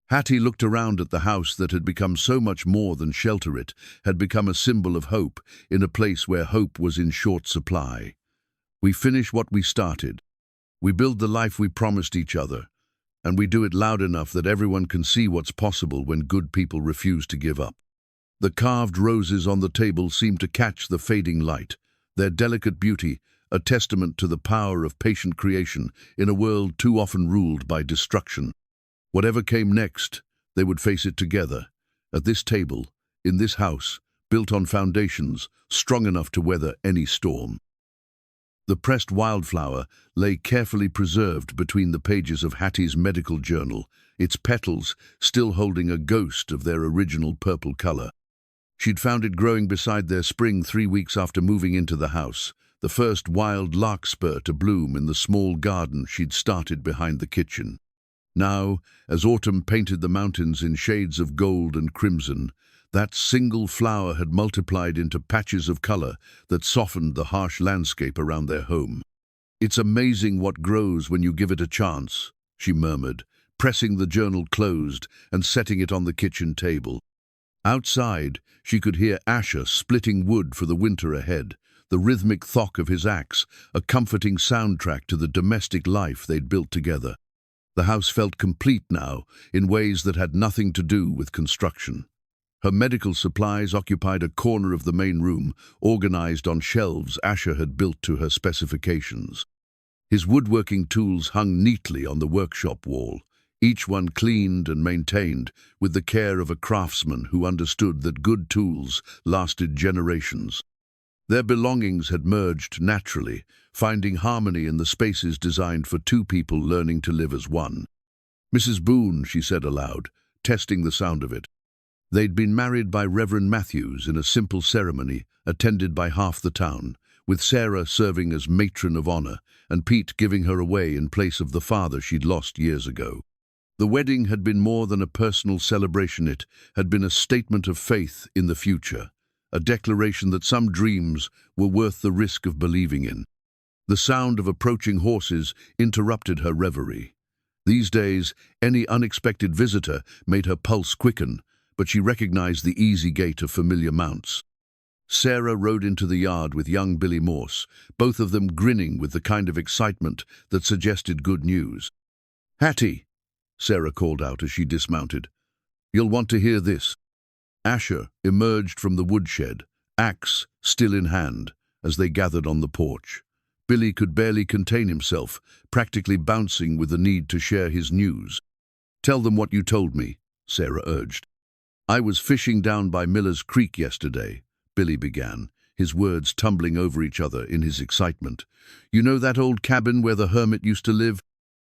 Hattie looked around at the house that had become so much more than shelter. It had become a symbol of hope in a place where hope was in short supply. We finish what we started. We build the life we promised each other, and we do it loud enough that everyone can see what's possible when good people refuse to give up. The carved roses on the table seemed to catch the fading light, their delicate beauty a testament to the power of patient creation in a world too often ruled by destruction. Whatever came next, they would face it together, at this table, in this house, built on foundations strong enough to weather any storm. The pressed wildflower lay carefully preserved between the pages of Hattie's medical journal, its petals still holding a ghost of their original purple color. She'd found it growing beside their spring 3 weeks after moving into the house, the first wild larkspur to bloom in the small garden she'd started behind the kitchen. Now, as autumn painted the mountains in shades of gold and crimson, that single flower had multiplied into patches of color that softened the harsh landscape around their home. "It's amazing what grows when you give it a chance," she murmured, pressing the journal closed and setting it on the kitchen table. Outside, she could hear Asher splitting wood for the winter ahead, the rhythmic thwack of his axe, a comforting soundtrack to the domestic life they'd built together. The house felt complete now, in ways that had nothing to do with construction. Her medical supplies occupied a corner of the main room, organized on shelves Asher had built to her specifications. His woodworking tools hung neatly on the workshop wall, each one cleaned and maintained with the care of a craftsman who understood that good tools lasted generations. Their belongings had merged naturally, finding harmony in the spaces designed for 2 people learning to live as one. "Mrs. Boone," she said aloud, testing the sound of it. They'd been married by Reverend Matthews in a simple ceremony attended by half the town, with Sarah serving as matron of honor and Pete giving her away in place of the father she'd lost years ago. The wedding had been more than a personal celebration. It had been a statement of faith in the future, a declaration that some dreams were worth the risk of believing in. The sound of approaching horses interrupted her reverie. These days, any unexpected visitor made her pulse quicken, but she recognized the easy gait of familiar mounts. Sarah rode into the yard with young Billy Morse, both of them grinning with the kind of excitement that suggested good news. "Hattie," Sarah called out as she dismounted, "you'll want to hear this." Asher emerged from the woodshed, axe still in hand, as they gathered on the porch. Billy could barely contain himself, practically bouncing with the need to share his news. "Tell them what you told me," Sarah urged. "I was fishing down by Miller's Creek yesterday," Billy began, his words tumbling over each other in his excitement. "You know that old cabin where the hermit used to live?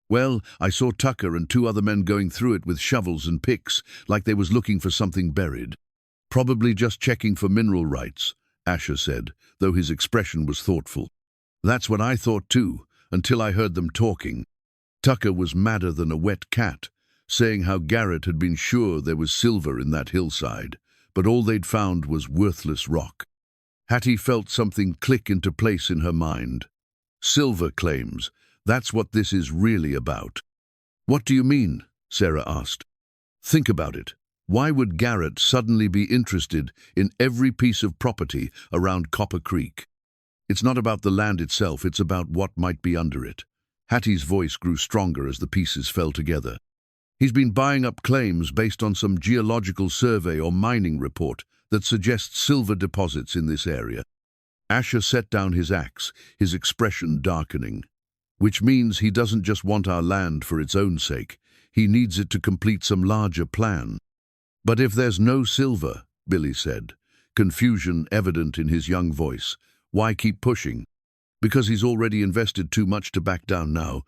Well, I saw Tucker and 2 other men going through it with shovels and picks, like they was looking for something buried. Probably just checking for mineral rights," Asher said, though his expression was thoughtful. "That's what I thought too, until I heard them talking. Tucker was madder than a wet cat, saying how Garrett had been sure there was silver in that hillside, but all they'd found was worthless rock." Hattie felt something click into place in her mind. Silver claims. That's what this is really about. "What do you mean?" Sarah asked. "Think about it. Why would Garrett suddenly be interested in every piece of property around Copper Creek? It's not about the land itself, it's about what might be under it." Hattie's voice grew stronger as the pieces fell together. "He's been buying up claims based on some geological survey or mining report that suggests silver deposits in this area." Asher set down his axe, his expression darkening. "Which means he doesn't just want our land for its own sake. He needs it to complete some larger plan." "But if there's no silver," Billy said, confusion evident in his young voice, "why keep pushing?" "Because he's already invested too much to back down now,"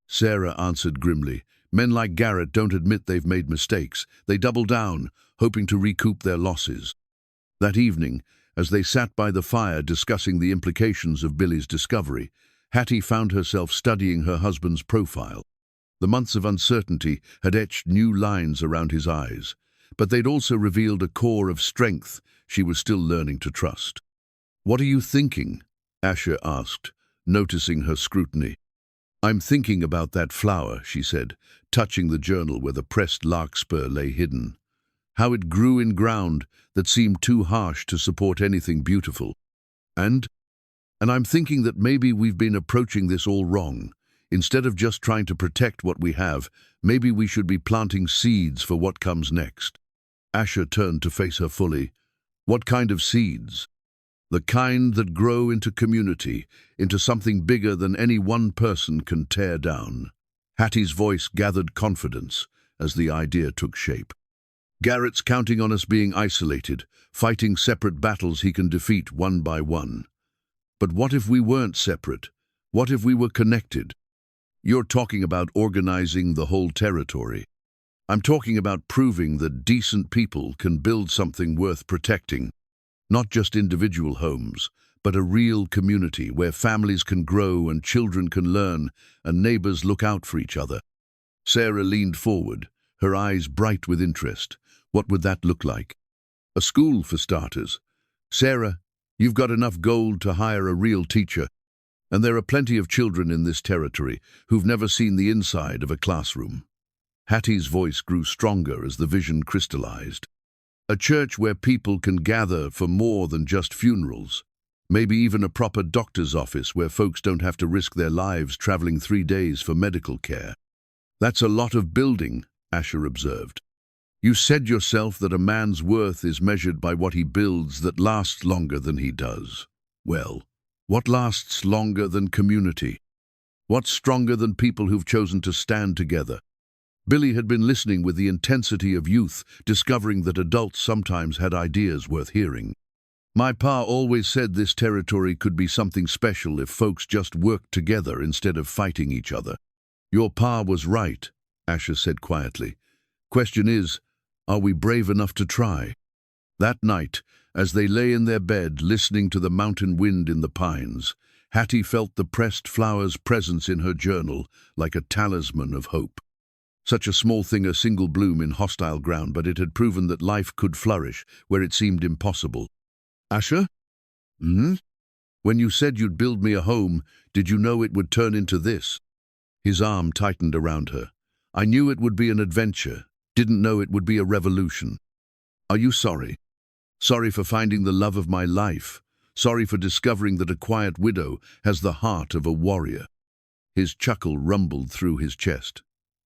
Sarah answered grimly. "Men like Garrett don't admit they've made mistakes. They double down, hoping to recoup their losses." That evening, as they sat by the fire discussing the implications of Billy's discovery, Hattie found herself studying her husband's profile. The months of uncertainty had etched new lines around his eyes, but they'd also revealed a core of strength she was still learning to trust. "What are you thinking?" Asher asked, noticing her scrutiny. "I'm thinking about that flower," she said, touching the journal where the pressed larkspur lay hidden. "How it grew in ground that seemed too harsh to support anything beautiful. And I'm thinking that maybe we've been approaching this all wrong. Instead of just trying to protect what we have, maybe we should be planting seeds for what comes next." Asher turned to face her fully. "What kind of seeds?" "The kind that grow into community, into something bigger than any one person can tear down." Hattie's voice gathered confidence as the idea took shape. "Garrett's counting on us being isolated, fighting separate battles he can defeat one by one. But what if we weren't separate? What if we were connected?" "You're talking about organizing the whole territory." "I'm talking about proving that decent people can build something worth protecting. Not just individual homes, but a real community where families can grow and children can learn and neighbors look out for each other." Sarah leaned forward, her eyes bright with interest. "What would that look like?" "A school, for starters. Sarah, you've got enough gold to hire a real teacher, and there are plenty of children in this territory who've never seen the inside of a classroom." Hattie's voice grew stronger as the vision crystallized. "A church where people can gather for more than just funerals. Maybe even a proper doctor's office where folks don't have to risk their lives traveling 3 days for medical care." "That's a lot of building," Asher observed. "You said yourself that a man's worth is measured by what he builds that lasts longer than he does. Well, what lasts longer than community? What's stronger than people who've chosen to stand together?" Billy had been listening with the intensity of youth, discovering that adults sometimes had ideas worth hearing. "My pa always said this territory could be something special if folks just worked together instead of fighting each other." "Your pa was right," Asher said quietly. "Question is, are we brave enough to try?" That night, as they lay in their bed listening to the mountain wind in the pines, Hattie felt the pressed flower's presence in her journal like a talisman of hope. Such a small thing, a single bloom in hostile ground, but it had proven that life could flourish where it seemed impossible. "Asher? When you said you'd build me a home, did you know it would turn into this?" His arm tightened around her. "I knew it would be an adventure, didn't know it would be a revolution." "Are you sorry? Sorry for finding the love of my life? Sorry for discovering that a quiet widow has the heart of a warrior?" His chuckle rumbled through his chest.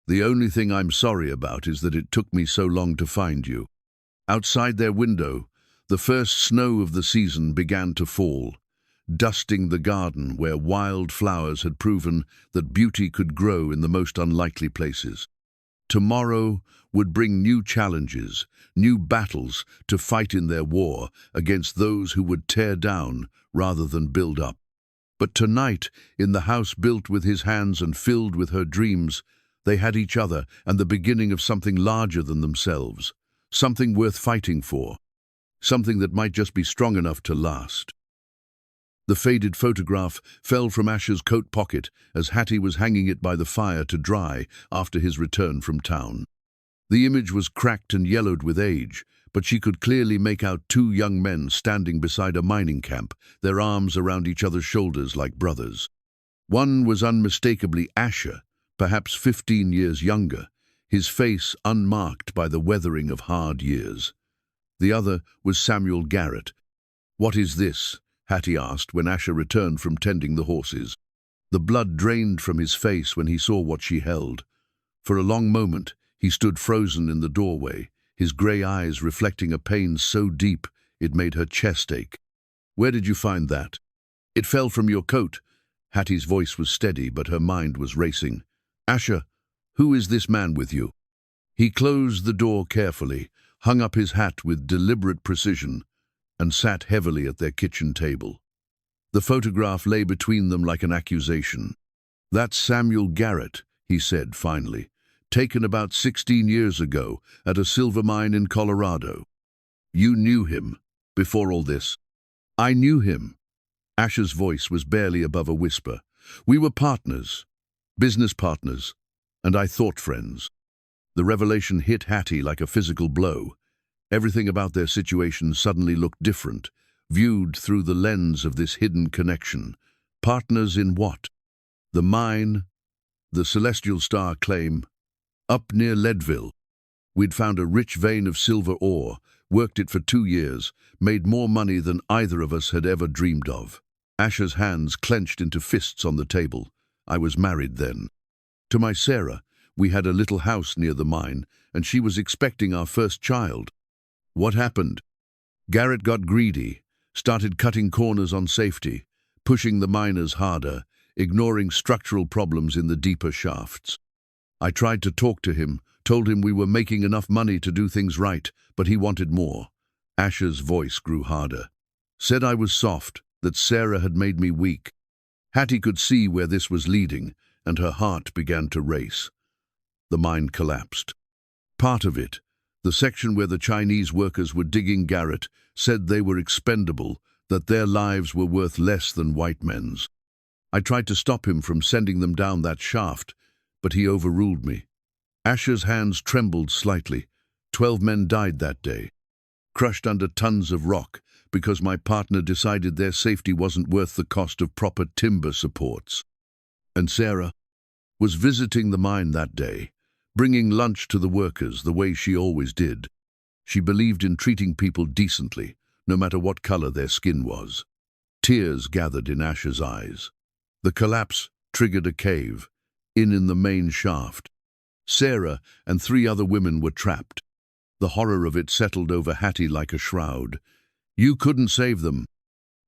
"The only thing I'm sorry about is that it took me so long to find you." Outside their window, the first snow of the season began to fall. dusting the garden where wild flowers had proven that beauty could grow in the most unlikely places. Tomorrow would bring new challenges, new battles to fight in their war against those who would tear down rather than build up. But tonight, in the house built with his hands and filled with her dreams, they had each other and the beginning of something larger than themselves, something worth fighting for, something that might just be strong enough to last. The faded photograph fell from Ash's coat pocket as Hattie was hanging it by the fire to dry after his return from town. The image was cracked and yellowed with age, but she could clearly make out two young men standing beside a mining camp, their arms around each other's shoulders like brothers. One was unmistakably Asher, perhaps 15 years younger, his face unmarked by the weathering of hard years. The other was Samuel Garrett. "What is this?" Hattie asked when Asher returned from tending the horses. The blood drained from his face when he saw what she held. For a long moment, he stood frozen in the doorway, his grey eyes reflecting a pain so deep it made her chest ache. "Where did you find that?" "It fell from your coat." Hattie's voice was steady, but her mind was racing. "Asher, who is this man with you?" He closed the door carefully, hung up his hat with deliberate precision, and sat heavily at their kitchen table. The photograph lay between them like an accusation. "That's Samuel Garrett," he said finally, "taken about 16 years ago at a silver mine in Colorado. You knew him before all this?" "I knew him." Asher's voice was barely above a whisper. "We were partners, business partners, and I thought friends." The revelation hit Hattie like a physical blow. Everything about their situation suddenly looked different, viewed through the lens of this hidden connection. Partners in what? The mine, the Celestial Star claim, up near Leadville. We'd found a rich vein of silver ore, worked it for 2 years, made more money than either of us had ever dreamed of. Asher's hands clenched into fists on the table. I was married then. To my Sarah, we had a little house near the mine, and she was expecting our first child. What happened? Garrett got greedy, started cutting corners on safety, pushing the miners harder, ignoring structural problems in the deeper shafts. I tried to talk to him, told him we were making enough money to do things right, but he wanted more. Asher's voice grew harder. Said I was soft, that Sarah had made me weak. Hattie could see where this was leading, and her heart began to race. The mine collapsed. Part of it, the section where the Chinese workers were digging Garrett, said they were expendable, that their lives were worth less than white men's. I tried to stop him from sending them down that shaft, but he overruled me. Asher's hands trembled slightly. 12 men died that day, crushed under tons of rock, because my partner decided their safety wasn't worth the cost of proper timber supports. And Sarah was visiting the mine that day, bringing lunch to the workers the way she always did. She believed in treating people decently, no matter what color their skin was. Tears gathered in Asher's eyes. The collapse triggered a cave, in the main shaft. Sarah and 3 other women were trapped. The horror of it settled over Hattie like a shroud. You couldn't save them.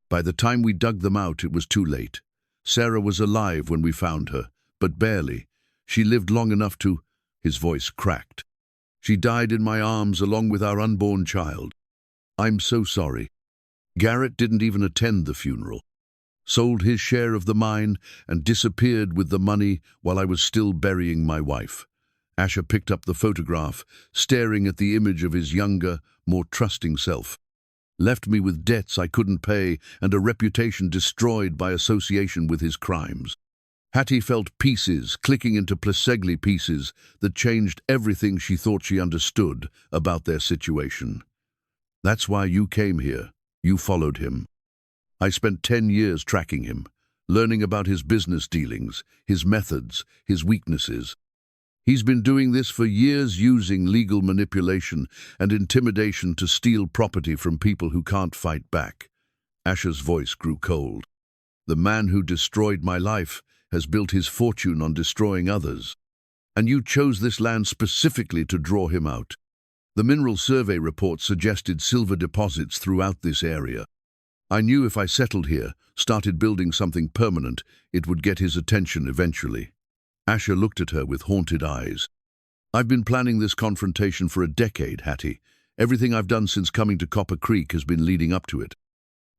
By the time we dug them out, it was too late. Sarah was alive when we found her, but barely. She lived long enough to... His voice cracked. She died in my arms along with our unborn child. I'm so sorry. Garrett didn't even attend the funeral. Sold his share of the mine and disappeared with the money while I was still burying my wife. Asher picked up the photograph, staring at the image of his younger, more trusting self. Left me with debts I couldn't pay and a reputation destroyed by association with his crimes. Hattie felt pieces clicking into Plessegli pieces that changed everything she thought she understood about their situation. That's why you came here. You followed him. I spent 10 years tracking him, learning about his business dealings, his methods, his weaknesses. He's been doing this for years, using legal manipulation and intimidation to steal property from people who can't fight back. Asher's voice grew cold. The man who destroyed my life has built his fortune on destroying others. And you chose this land specifically to draw him out. The mineral survey report suggested silver deposits throughout this area. I knew if I settled here, started building something permanent, it would get his attention eventually. Asher looked at her with haunted eyes. I've been planning this confrontation for a decade, Hattie. Everything I've done since coming to Copper Creek has been leading up to it.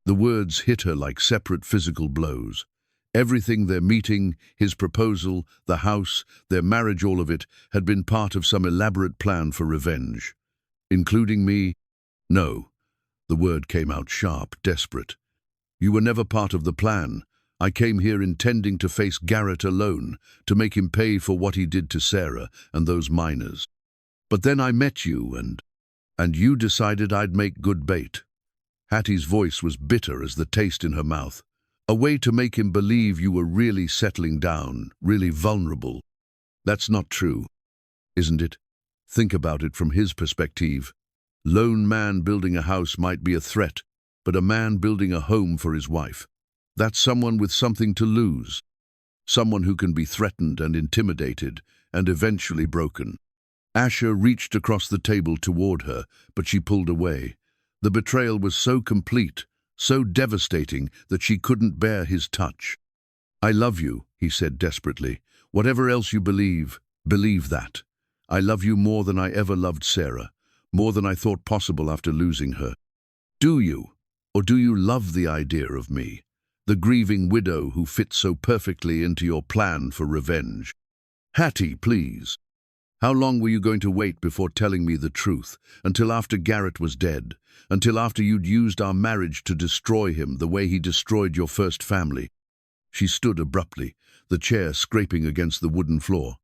The words hit her like separate physical blows. Everything, their meeting, his proposal, the house, their marriage, all of it, had been part of some elaborate plan for revenge. Including me? No. The word came out sharp, desperate. You were never part of the plan. I came here intending to face Garrett alone, to make him pay for what he did to Sarah and those miners. But then I met you, and you decided I'd make good bait. Hattie's voice was bitter as the taste in her mouth. A way to make him believe you were really settling down, really vulnerable. That's not true, isn't it? Think about it from his perspective. Lone man building a house might be a threat, but a man building a home for his wife. That's someone with something to lose. Someone who can be threatened and intimidated and eventually broken. Asher reached across the table toward her, but she pulled away. The betrayal was so complete, so devastating that she couldn't bear his touch. I love you, he said desperately. Whatever else you believe, believe that. I love you more than I ever loved Sarah, more than I thought possible after losing her. Do you? Or do you love the idea of me, the grieving widow who fits so perfectly into your plan for revenge? Hattie, please. How long were you going to wait before telling me the truth? Until after Garrett was dead? Until after you'd used our marriage to destroy him the way he destroyed your first family? She stood abruptly, the chair scraping against the wooden floor.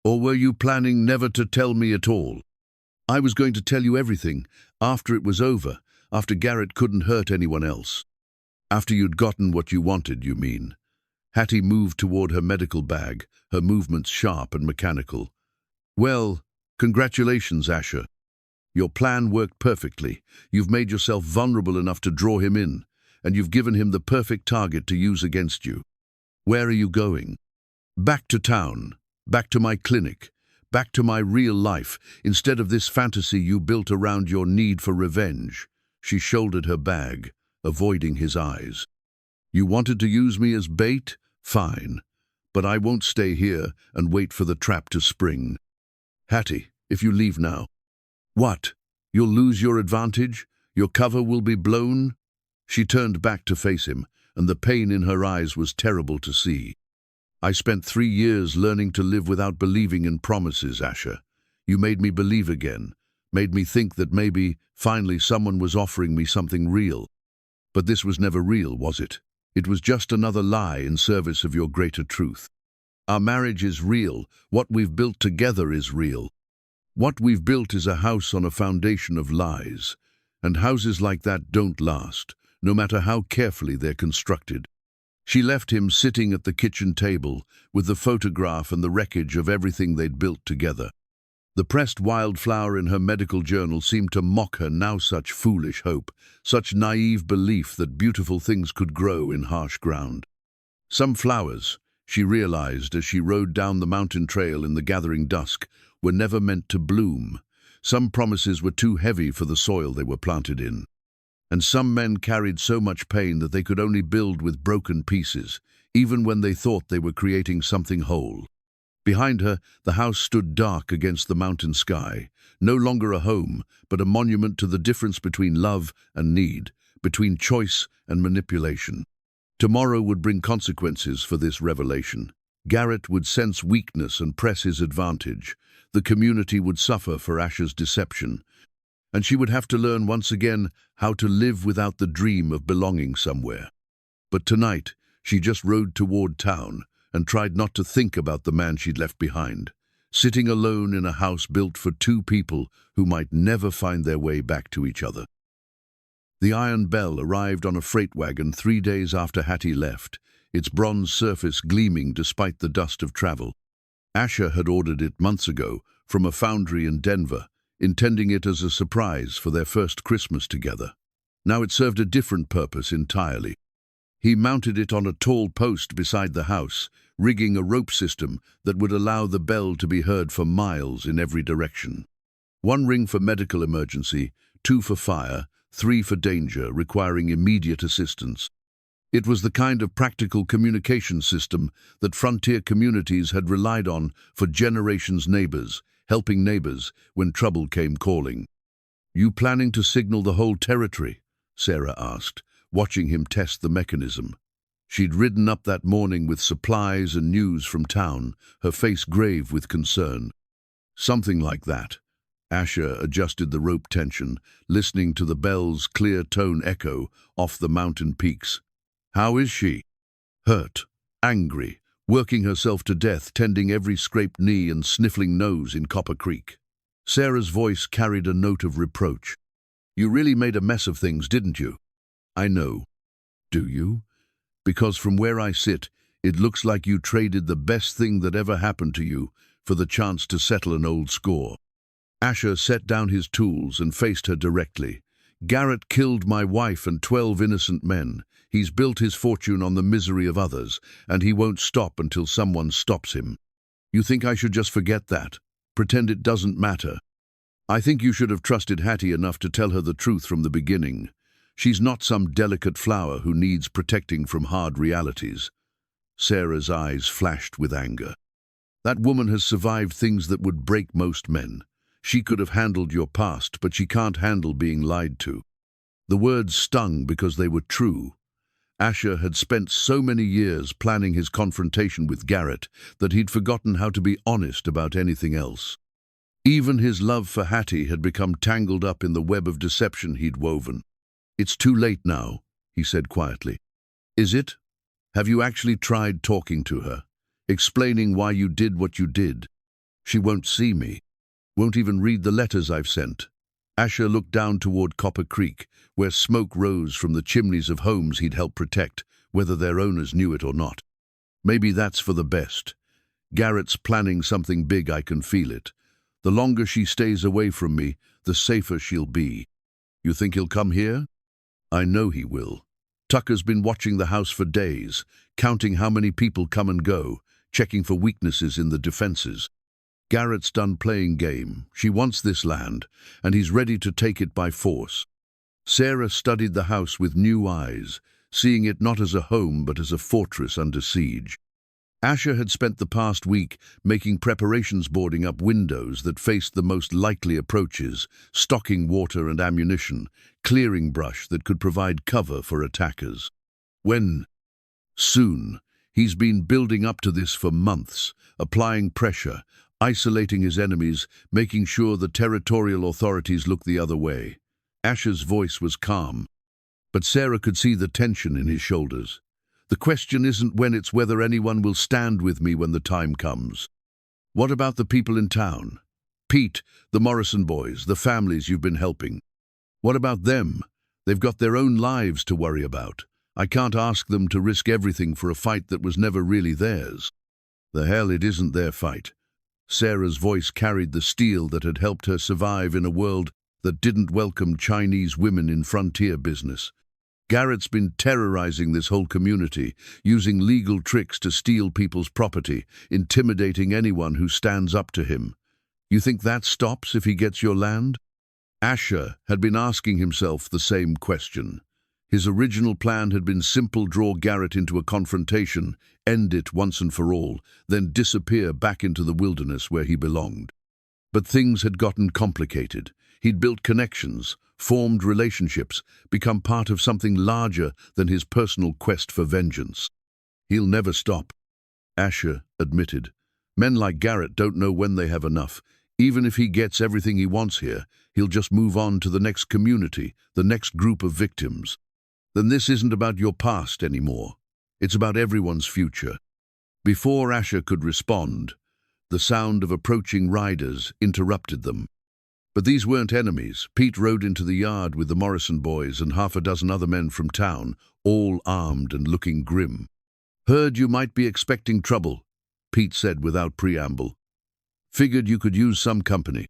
Or were you planning never to tell me at all? I was going to tell you everything, after it was over, after Garrett couldn't hurt anyone else. After you'd gotten what you wanted, you mean. Hattie moved toward her medical bag, her movements sharp and mechanical. Well, congratulations, Asher. Your plan worked perfectly. You've made yourself vulnerable enough to draw him in, and you've given him the perfect target to use against you. Where are you going? Back to town, back to my clinic, back to my real life, instead of this fantasy you built around your need for revenge. She shouldered her bag, avoiding his eyes. You wanted to use me as bait? Fine. But I won't stay here and wait for the trap to spring. Hattie, if you leave now. What? You'll lose your advantage? Your cover will be blown? She turned back to face him, and the pain in her eyes was terrible to see. I spent 3 years learning to live without believing in promises, Asher. You made me believe again, made me think that maybe, finally, someone was offering me something real. But this was never real, was it? It was just another lie in service of your greater truth. Our marriage is real. What we've built together is real. What we've built is a house on a foundation of lies, and houses like that don't last, no matter how carefully they're constructed. She left him sitting at the kitchen table with the photograph and the wreckage of everything they'd built together. The pressed wildflower in her medical journal seemed to mock her now such foolish hope, such naive belief that beautiful things could grow in harsh ground. Some flowers, she realized as she rode down the mountain trail in the gathering dusk, were never meant to bloom. Some promises were too heavy for the soil they were planted in. And some men carried so much pain that they could only build with broken pieces, even when they thought they were creating something whole. Behind her, the house stood dark against the mountain sky, no longer a home, but a monument to the difference between love and need, between choice and manipulation. Tomorrow would bring consequences for this revelation. Garrett would sense weakness and press his advantage. The community would suffer for Asher's deception, and she would have to learn once again how to live without the dream of belonging somewhere. But tonight, she just rode toward town and tried not to think about the man she'd left behind, sitting alone in a house built for 2 people who might never find their way back to each other. The iron bell arrived on a freight wagon 3 days after Hattie left, its bronze surface gleaming despite the dust of travel. Asher had ordered it months ago from a foundry in Denver, intending it as a surprise for their first Christmas together. Now it served a different purpose entirely. He mounted it on a tall post beside the house, rigging a rope system that would allow the bell to be heard for miles in every direction. 1 ring for medical emergency, 2 for fire, 3 for danger, requiring immediate assistance. It was the kind of practical communication system that frontier communities had relied on for generations. Neighbors, helping neighbors when trouble came calling. "You planning to signal the whole territory?" Sarah asked, watching him test the mechanism. She'd ridden up that morning with supplies and news from town, her face grave with concern. "Something like that." Asher adjusted the rope tension, listening to the bell's clear tone echo off the mountain peaks. "How is she?" "Hurt, angry, working herself to death, tending every scraped knee and sniffling nose in Copper Creek." Sarah's voice carried a note of reproach. "You really made a mess of things, didn't you?" "I know." "Do you? Because from where I sit, it looks like you traded the best thing that ever happened to you for the chance to settle an old score." Asher set down his tools and faced her directly. "Garrett killed my wife and 12 innocent men. He's built his fortune on the misery of others, and he won't stop until someone stops him. You think I should just forget that? Pretend it doesn't matter?" "I think you should have trusted Hattie enough to tell her the truth from the beginning. She's not some delicate flower who needs protecting from hard realities." Sarah's eyes flashed with anger. "That woman has survived things that would break most men. She could have handled your past, but she can't handle being lied to." The words stung because they were true. Asher had spent so many years planning his confrontation with Garrett that he'd forgotten how to be honest about anything else. Even his love for Hattie had become tangled up in the web of deception he'd woven. "It's too late now," he said quietly. "Is it? Have you actually tried talking to her, explaining why you did what you did?" "She won't see me. Won't even read the letters I've sent." Asher looked down toward Copper Creek, where smoke rose from the chimneys of homes he'd helped protect, whether their owners knew it or not. "Maybe that's for the best. Garrett's planning something big, I can feel it. The longer she stays away from me, the safer she'll be." "You think he'll come here?" "I know he will. Tucker's been watching the house for days, counting how many people come and go, checking for weaknesses in the defenses. Garrett's done playing game. She wants this land, and he's ready to take it by force." Sarah studied the house with new eyes, seeing it not as a home but as a fortress under siege. Asher had spent the past week making preparations, boarding up windows that faced the most likely approaches, stocking water and ammunition, clearing brush that could provide cover for attackers. When? Soon. He's been building up to this for months, applying pressure, isolating his enemies, making sure the territorial authorities look the other way. Asher's voice was calm, but Sarah could see the tension in his shoulders. "The question isn't when, it's whether anyone will stand with me when the time comes." "What about the people in town? Pete, the Morrison boys, the families you've been helping. What about them? They've got their own lives to worry about. I can't ask them to risk everything for a fight that was never really theirs." "The hell, it isn't their fight." Sarah's voice carried the steel that had helped her survive in a world that didn't welcome Chinese women in frontier business. "Garrett's been terrorizing this whole community, using legal tricks to steal people's property, intimidating anyone who stands up to him. You think that stops if he gets your land?" Asher had been asking himself the same question. His original plan had been simple: draw Garrett into a confrontation, end it once and for all, then disappear back into the wilderness where he belonged. But things had gotten complicated. He'd built connections, formed relationships, become part of something larger than his personal quest for vengeance. "He'll never stop," Asher admitted. "Men like Garrett don't know when they have enough. Even if he gets everything he wants here, he'll just move on to the next community, the next group of victims. Then this isn't about your past anymore. It's about everyone's future." Before Asher could respond, the sound of approaching riders interrupted them. But these weren't enemies. Pete rode into the yard with the Morrison boys and half a dozen other men from town, all armed and looking grim. "Heard you might be expecting trouble," Pete said without preamble. "Figured you could use some company."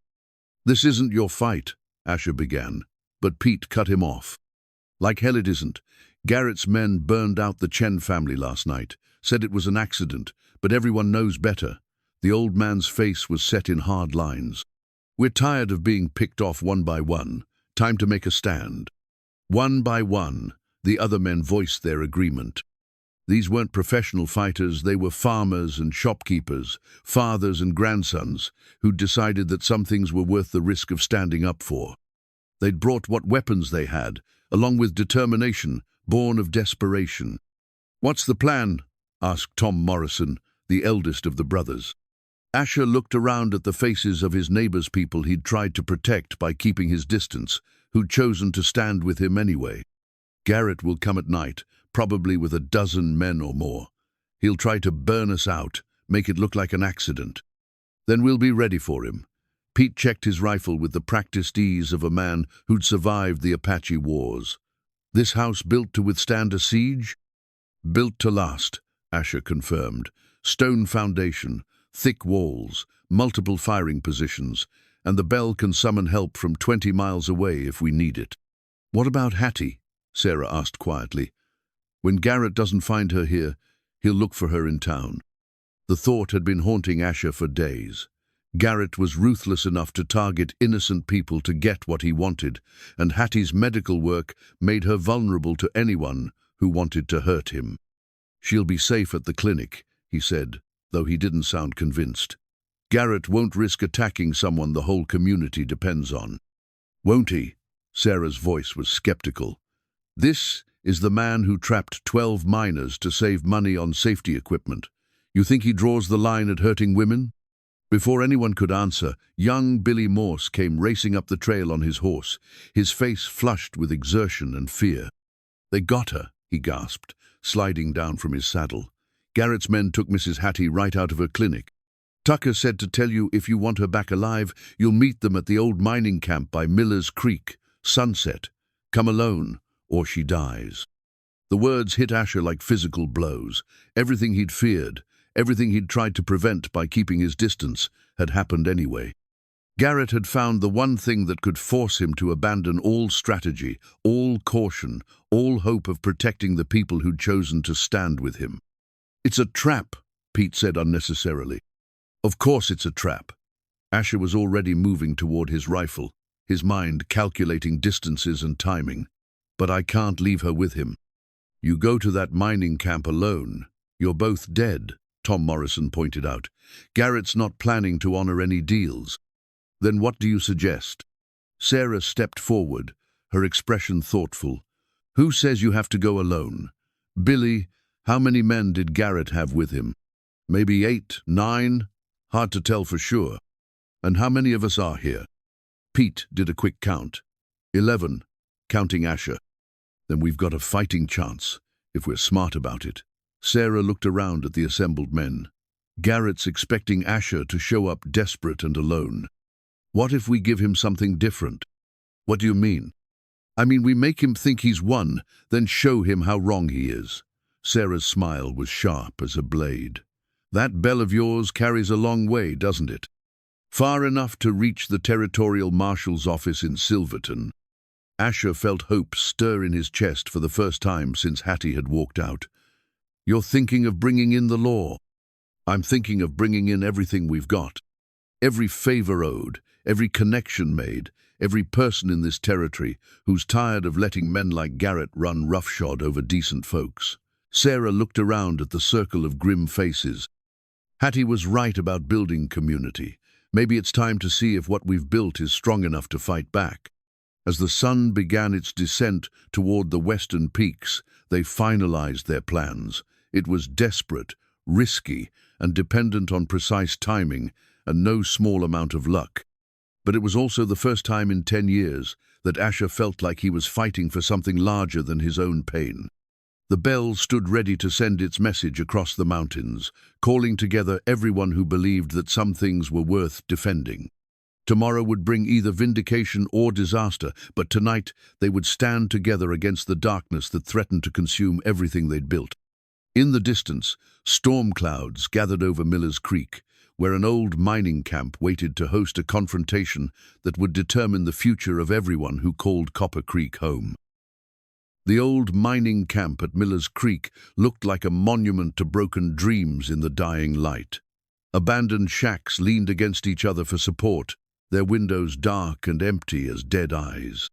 "This isn't your fight," Asher began, but Pete cut him off. "Like hell it isn't. Garrett's men burned out the Chen family last night, said it was an accident, but everyone knows better." The old man's face was set in hard lines. "We're tired of being picked off one by one. Time to make a stand." One by one, the other men voiced their agreement. These weren't professional fighters, they were farmers and shopkeepers, fathers and grandsons, who'd decided that some things were worth the risk of standing up for. They'd brought what weapons they had, along with determination, born of desperation. "What's the plan?" asked Tom Morrison, the eldest of the brothers. Asher looked around at the faces of his neighbors' people he'd tried to protect by keeping his distance, who'd chosen to stand with him anyway. "Garrett will come at night, probably with a dozen men or more. He'll try to burn us out, make it look like an accident. Then we'll be ready for him." Pete checked his rifle with the practiced ease of a man who'd survived the Apache Wars. "This house built to withstand a siege?" "Built to last," Asher confirmed. "Stone foundation, thick walls, multiple firing positions, and the bell can summon help from 20 miles away if we need it." "What about Hattie?" Sarah asked quietly. "When Garrett doesn't find her here, he'll look for her in town." The thought had been haunting Asher for days. Garrett was ruthless enough to target innocent people to get what he wanted, and Hattie's medical work made her vulnerable to anyone who wanted to hurt him. "She'll be safe at the clinic," he said, though he didn't sound convinced. "Garrett won't risk attacking someone the whole community depends on." "Won't he?" Sarah's voice was skeptical. "This is the man who trapped 12 miners to save money on safety equipment. You think he draws the line at hurting women?" Before anyone could answer, young Billy Morse came racing up the trail on his horse, his face flushed with exertion and fear. "They got her," he gasped, sliding down from his saddle. "Garrett's men took Mrs. Hattie right out of her clinic. Tucker said to tell you if you want her back alive, you'll meet them at the old mining camp by Miller's Creek, sunset. Come alone, or she dies." The words hit Asher like physical blows. Everything he'd feared, everything he'd tried to prevent by keeping his distance, had happened anyway. Garrett had found the one thing that could force him to abandon all strategy, all caution, all hope of protecting the people who'd chosen to stand with him. "It's a trap," Pete said unnecessarily. "Of course it's a trap." Asher was already moving toward his rifle, his mind calculating distances and timing. "But I can't leave her with him." "You go to that mining camp alone. You're both dead," Tom Morrison pointed out. "Garrett's not planning to honor any deals." "Then what do you suggest?" Sarah stepped forward, her expression thoughtful. "Who says you have to go alone? Billy, how many men did Garrett have with him? Maybe 8, 9? Hard to tell for sure. And how many of us are here?" Pete did a quick count. 11, counting Asher. "Then we've got a fighting chance, if we're smart about it." Sarah looked around at the assembled men. "Garrett's expecting Asher to show up desperate and alone. What if we give him something different?" "What do you mean?" "I mean we make him think he's won, then show him how wrong he is." Sarah's smile was sharp as a blade. "That bell of yours carries a long way, doesn't it? Far enough to reach the territorial marshal's office in Silverton." Asher felt hope stir in his chest for the first time since Hattie had walked out. "You're thinking of bringing in the law?" "I'm thinking of bringing in everything we've got. Every favor owed, every connection made, every person in this territory who's tired of letting men like Garrett run roughshod over decent folks." Sarah looked around at the circle of grim faces. Hattie was right about building community. Maybe it's time to see if what we've built is strong enough to fight back. As the sun began its descent toward the western peaks, they finalized their plans. It was desperate, risky, and dependent on precise timing and no small amount of luck. But it was also the first time in 10 years that Asher felt like he was fighting for something larger than his own pain. The bell stood ready to send its message across the mountains, calling together everyone who believed that some things were worth defending. Tomorrow would bring either vindication or disaster, but tonight they would stand together against the darkness that threatened to consume everything they'd built. In the distance, storm clouds gathered over Miller's Creek, where an old mining camp waited to host a confrontation that would determine the future of everyone who called Copper Creek home. The old mining camp at Miller's Creek looked like a monument to broken dreams in the dying light. Abandoned shacks leaned against each other for support, their windows dark and empty as dead eyes.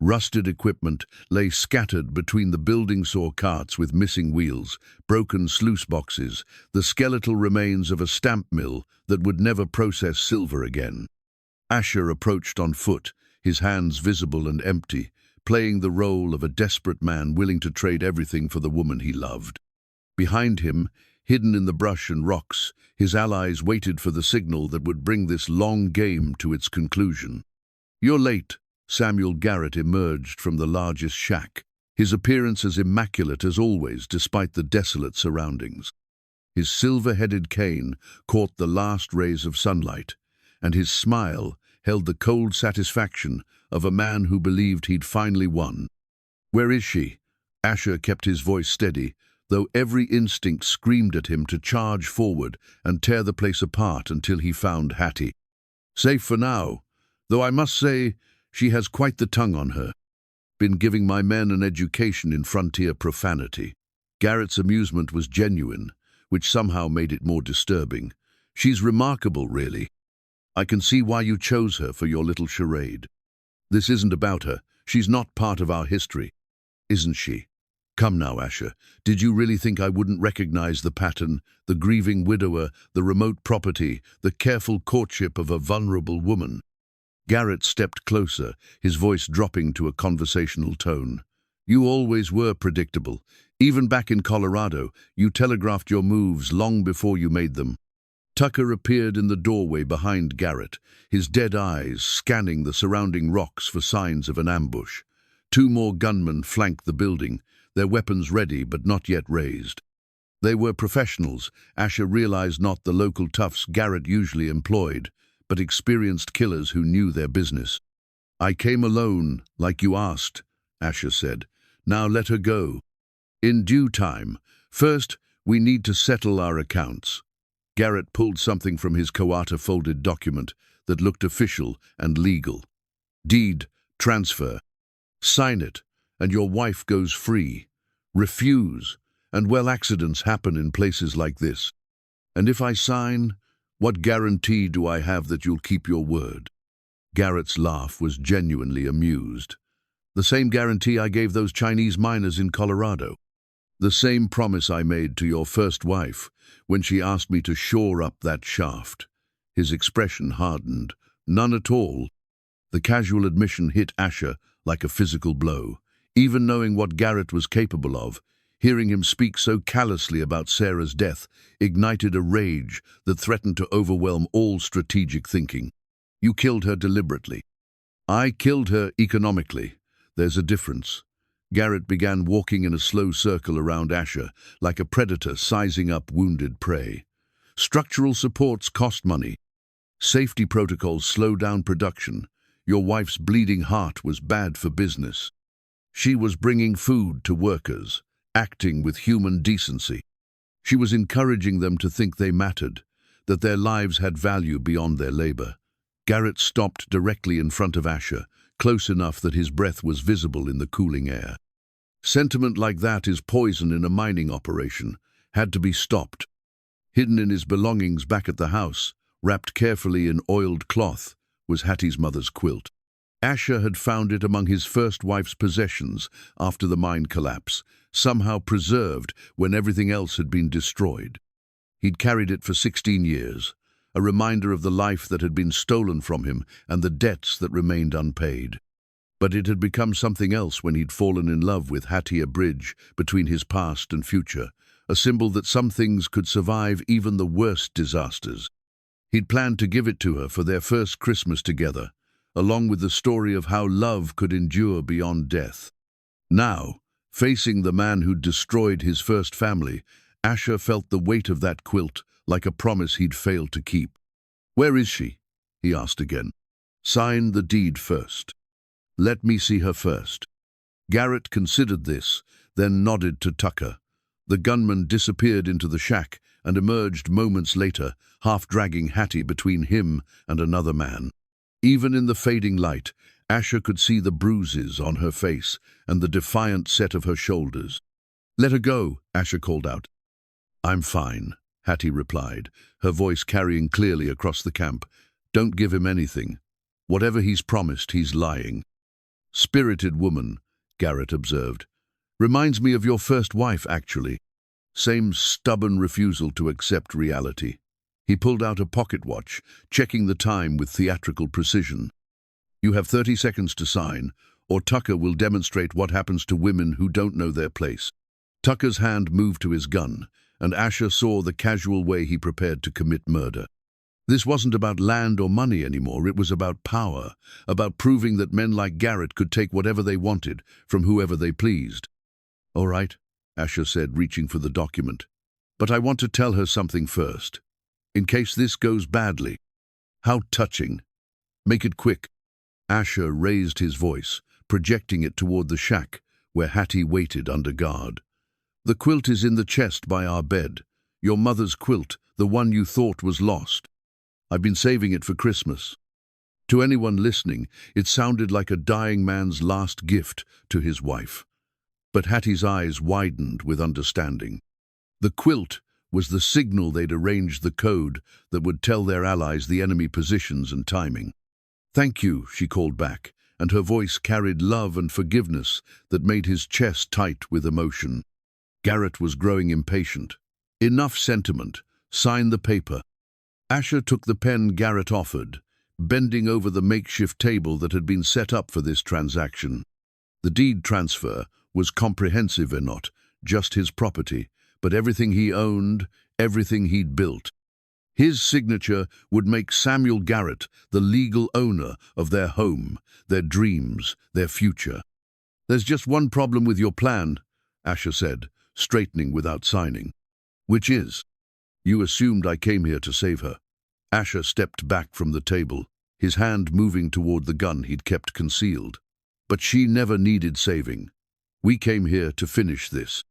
Rusted equipment lay scattered between the building saw carts with missing wheels, broken sluice boxes, the skeletal remains of a stamp mill that would never process silver again. Asher approached on foot, his hands visible and empty, playing the role of a desperate man willing to trade everything for the woman he loved. Behind him, hidden in the brush and rocks, his allies waited for the signal that would bring this long game to its conclusion. "You're late." Samuel Garrett emerged from the largest shack, his appearance as immaculate as always despite the desolate surroundings. His silver-headed cane caught the last rays of sunlight, and his smile held the cold satisfaction of a man who believed he'd finally won. "Where is she?" Asher kept his voice steady, though every instinct screamed at him to charge forward and tear the place apart until he found Hattie. "Safe for now, though I must say she has quite the tongue on her. Been giving my men an education in frontier profanity." Garrett's amusement was genuine, which somehow made it more disturbing. "She's remarkable, really. I can see why you chose her for your little charade. This isn't about her. She's not part of our history, isn't she? Come now, Asher. Did you really think I wouldn't recognize the pattern, the grieving widower, the remote property, the careful courtship of a vulnerable woman?" Garrett stepped closer, his voice dropping to a conversational tone. "You always were predictable. Even back in Colorado, you telegraphed your moves long before you made them." Tucker appeared in the doorway behind Garrett, his dead eyes scanning the surrounding rocks for signs of an ambush. Two more gunmen flanked the building, their weapons ready but not yet raised. They were professionals. Asher realized not the local toughs Garrett usually employed, but experienced killers who knew their business. "I came alone, like you asked," Asher said. "Now let her go. In due time. First, we need to settle our accounts." Garrett pulled something from his coata-folded document that looked official and legal. "Deed, transfer. Sign it, and your wife goes free. Refuse, and well, accidents happen in places like this. And if I sign, what guarantee do I have that you'll keep your word?" Garrett's laugh was genuinely amused. "The same guarantee I gave those Chinese miners in Colorado. The same promise I made to your first wife when she asked me to shore up that shaft." His expression hardened. "None at all." The casual admission hit Asher like a physical blow. Even knowing what Garrett was capable of, hearing him speak so callously about Sarah's death ignited a rage that threatened to overwhelm all strategic thinking. "You killed her deliberately." "I killed her economically. There's a difference." Garrett began walking in a slow circle around Asher, like a predator sizing up wounded prey. "Structural supports cost money. Safety protocols slow down production. Your wife's bleeding heart was bad for business. She was bringing food to workers, acting with human decency. She was encouraging them to think they mattered, that their lives had value beyond their labor." Garrett stopped directly in front of Asher, close enough that his breath was visible in the cooling air. "Sentiment like that is poison in a mining operation. Had to be stopped." Hidden in his belongings back at the house, wrapped carefully in oiled cloth, was Hattie's mother's quilt. Asher had found it among his first wife's possessions after the mine collapse, somehow preserved when everything else had been destroyed. He'd carried it for 16 years, a reminder of the life that had been stolen from him and the debts that remained unpaid. But it had become something else when he'd fallen in love with Hattie, a bridge between his past and future, a symbol that some things could survive even the worst disasters. He'd planned to give it to her for their first Christmas together, along with the story of how love could endure beyond death. Now, facing the man who'd destroyed his first family, Asher felt the weight of that quilt like a promise he'd failed to keep. "Where is she?" he asked again. "Sign the deed first." "Let me see her first." Garrett considered this, then nodded to Tucker. The gunman disappeared into the shack and emerged moments later, half dragging Hattie between him and another man. Even in the fading light, Asher could see the bruises on her face and the defiant set of her shoulders. "Let her go," Asher called out. "I'm fine," Hattie replied, her voice carrying clearly across the camp. "Don't give him anything. Whatever he's promised, he's lying." Spirited woman, Garrett observed. Reminds me of your first wife, actually. Same stubborn refusal to accept reality. He pulled out a pocket watch, checking the time with theatrical precision. You have 30 seconds to sign, or Tucker will demonstrate what happens to women who don't know their place. Tucker's hand moved to his gun, and Asher saw the casual way he prepared to commit murder. This wasn't about land or money anymore, it was about power, about proving that men like Garrett could take whatever they wanted from whoever they pleased. All right, Asher said, reaching for the document. But I want to tell her something first. In case this goes badly. How touching. Make it quick. Asher raised his voice, projecting it toward the shack where Hattie waited under guard. The quilt is in the chest by our bed. Your mother's quilt, the one you thought was lost. I've been saving it for Christmas. To anyone listening, it sounded like a dying man's last gift to his wife. But Hattie's eyes widened with understanding. The quilt was the signal they'd arranged the code that would tell their allies the enemy positions and timing. Thank you, she called back, and her voice carried love and forgiveness that made his chest tight with emotion. Garrett was growing impatient. Enough sentiment. Sign the paper. Asher took the pen Garrett offered, bending over the makeshift table that had been set up for this transaction. The deed transfer was comprehensive or not, just his property, but everything he owned, everything he'd built. His signature would make Samuel Garrett the legal owner of their home, their dreams, their future. There's just one problem with your plan, Asher said, straightening without signing. Which is? You assumed I came here to save her. Asher stepped back from the table, his hand moving toward the gun he'd kept concealed. But she never needed saving. We came here to finish this.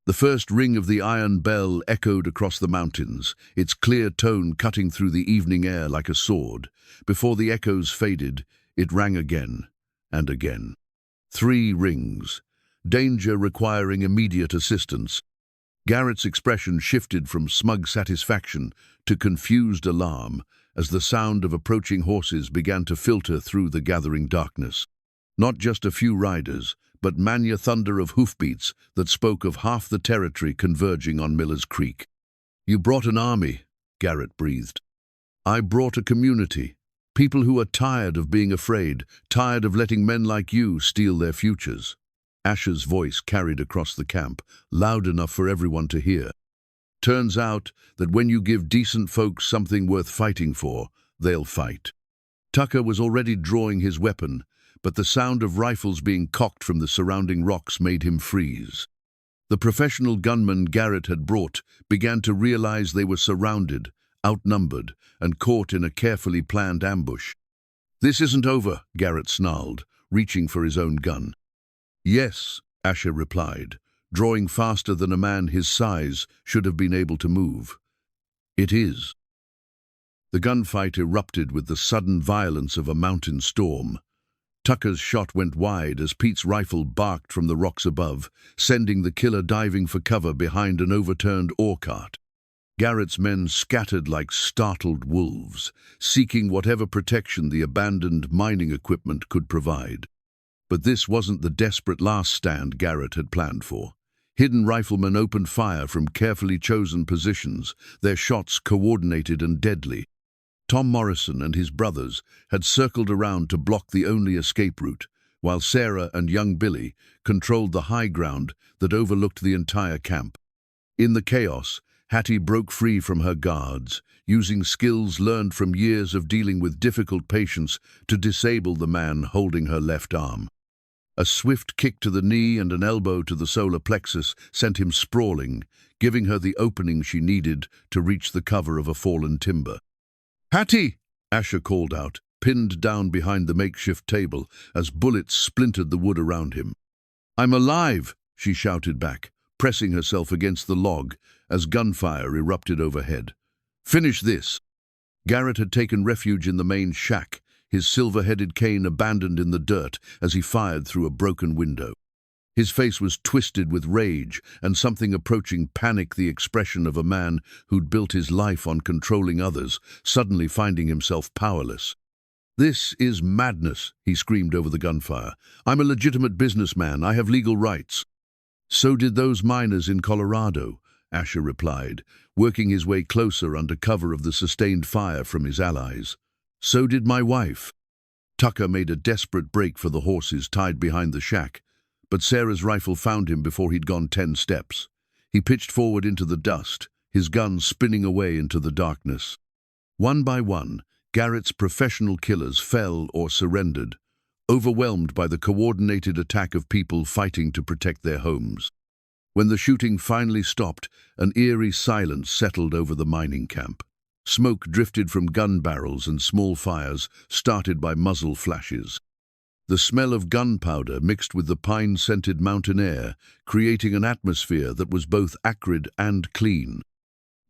The first ring of the iron bell echoed across the mountains, its clear tone cutting through the evening air like a sword. Before the echoes faded, it rang again and again. 3 rings. Danger requiring immediate assistance. Garrett's expression shifted from smug satisfaction to confused alarm as the sound of approaching horses began to filter through the gathering darkness. Not just a few riders, but mania thunder of hoofbeats that spoke of half the territory converging on Miller's Creek. You brought an army, Garrett breathed. I brought a community. People who are tired of being afraid, tired of letting men like you steal their futures. Asher's voice carried across the camp, loud enough for everyone to hear. Turns out that when you give decent folks something worth fighting for, they'll fight. Tucker was already drawing his weapon, but the sound of rifles being cocked from the surrounding rocks made him freeze. The professional gunmen Garrett had brought began to realize they were surrounded, outnumbered, and caught in a carefully planned ambush. This isn't over, Garrett snarled, reaching for his own gun. Yes, Asher replied, drawing faster than a man his size should have been able to move. It is. The gunfight erupted with the sudden violence of a mountain storm. Tucker's shot went wide as Pete's rifle barked from the rocks above, sending the killer diving for cover behind an overturned ore cart. Garrett's men scattered like startled wolves, seeking whatever protection the abandoned mining equipment could provide. But this wasn't the desperate last stand Garrett had planned for. Hidden riflemen opened fire from carefully chosen positions, their shots coordinated and deadly. Tom Morrison and his brothers had circled around to block the only escape route, while Sarah and young Billy controlled the high ground that overlooked the entire camp. In the chaos, Hattie broke free from her guards, using skills learned from years of dealing with difficult patients to disable the man holding her left arm. A swift kick to the knee and an elbow to the solar plexus sent him sprawling, giving her the opening she needed to reach the cover of a fallen timber. "Hattie!" Asher called out, pinned down behind the makeshift table as bullets splintered the wood around him. "I'm alive!" she shouted back, pressing herself against the log as gunfire erupted overhead. "Finish this!" Garrett had taken refuge in the main shack, his silver-headed cane abandoned in the dirt as he fired through a broken window. His face was twisted with rage and something approaching panic, the expression of a man who'd built his life on controlling others, suddenly finding himself powerless. "This is madness," he screamed over the gunfire. "I'm a legitimate businessman. I have legal rights." "So did those miners in Colorado," Asher replied, working his way closer under cover of the sustained fire from his allies. "So did my wife." Tucker made a desperate break for the horses tied behind the shack, but Sarah's rifle found him before he'd gone 10 steps. He pitched forward into the dust, his gun spinning away into the darkness. One by one, Garrett's professional killers fell or surrendered, overwhelmed by the coordinated attack of people fighting to protect their homes. When the shooting finally stopped, an eerie silence settled over the mining camp. Smoke drifted from gun barrels and small fires started by muzzle flashes. The smell of gunpowder mixed with the pine-scented mountain air, creating an atmosphere that was both acrid and clean.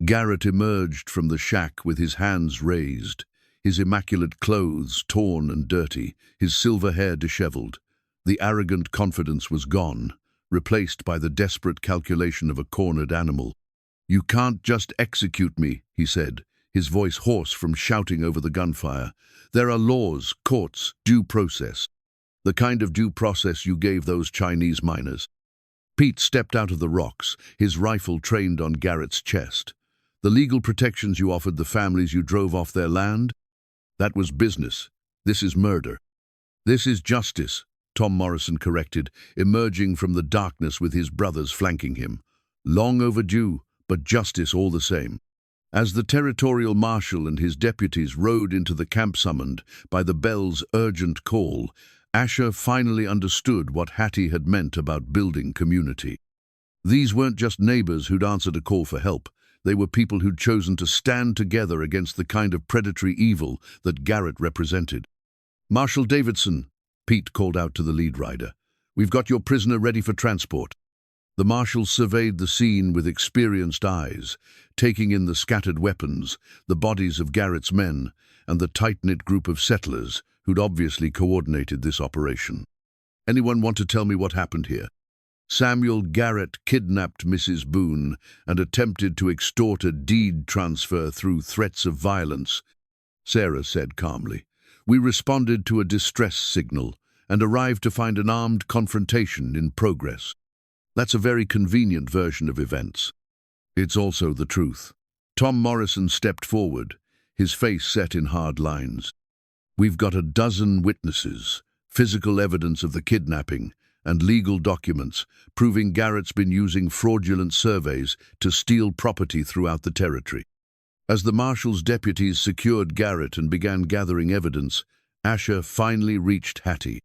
Garrett emerged from the shack with his hands raised, his immaculate clothes torn and dirty, his silver hair disheveled. The arrogant confidence was gone, replaced by the desperate calculation of a cornered animal. "You can't just execute me," he said, his voice hoarse from shouting over the gunfire. "There are laws, courts, due process. The kind of due process you gave those Chinese miners." Pete stepped out of the rocks, his rifle trained on Garrett's chest. "The legal protections you offered the families you drove off their land? That was business. This is murder." "This is justice," Tom Morrison corrected, emerging from the darkness with his brothers flanking him. "Long overdue, but justice all the same." As the territorial marshal and his deputies rode into the camp summoned by the bell's urgent call, Asher finally understood what Hattie had meant about building community. These weren't just neighbors who'd answered a call for help. They were people who'd chosen to stand together against the kind of predatory evil that Garrett represented. "Marshal Davidson," Pete called out to the lead rider, "we've got your prisoner ready for transport." The marshal surveyed the scene with experienced eyes, taking in the scattered weapons, the bodies of Garrett's men, and the tight-knit group of settlers who'd obviously coordinated this operation. "Anyone want to tell me what happened here?" "Samuel Garrett kidnapped Mrs. Boone and attempted to extort a deed transfer through threats of violence," Sarah said calmly. "We responded to a distress signal and arrived to find an armed confrontation in progress." That's a very convenient version of events. It's also the truth. Tom Morrison stepped forward, his face set in hard lines. "We've got a dozen witnesses, physical evidence of the kidnapping, and legal documents proving Garrett's been using fraudulent surveys to steal property throughout the territory." As the marshal's deputies secured Garrett and began gathering evidence, Asher finally reached Hattie.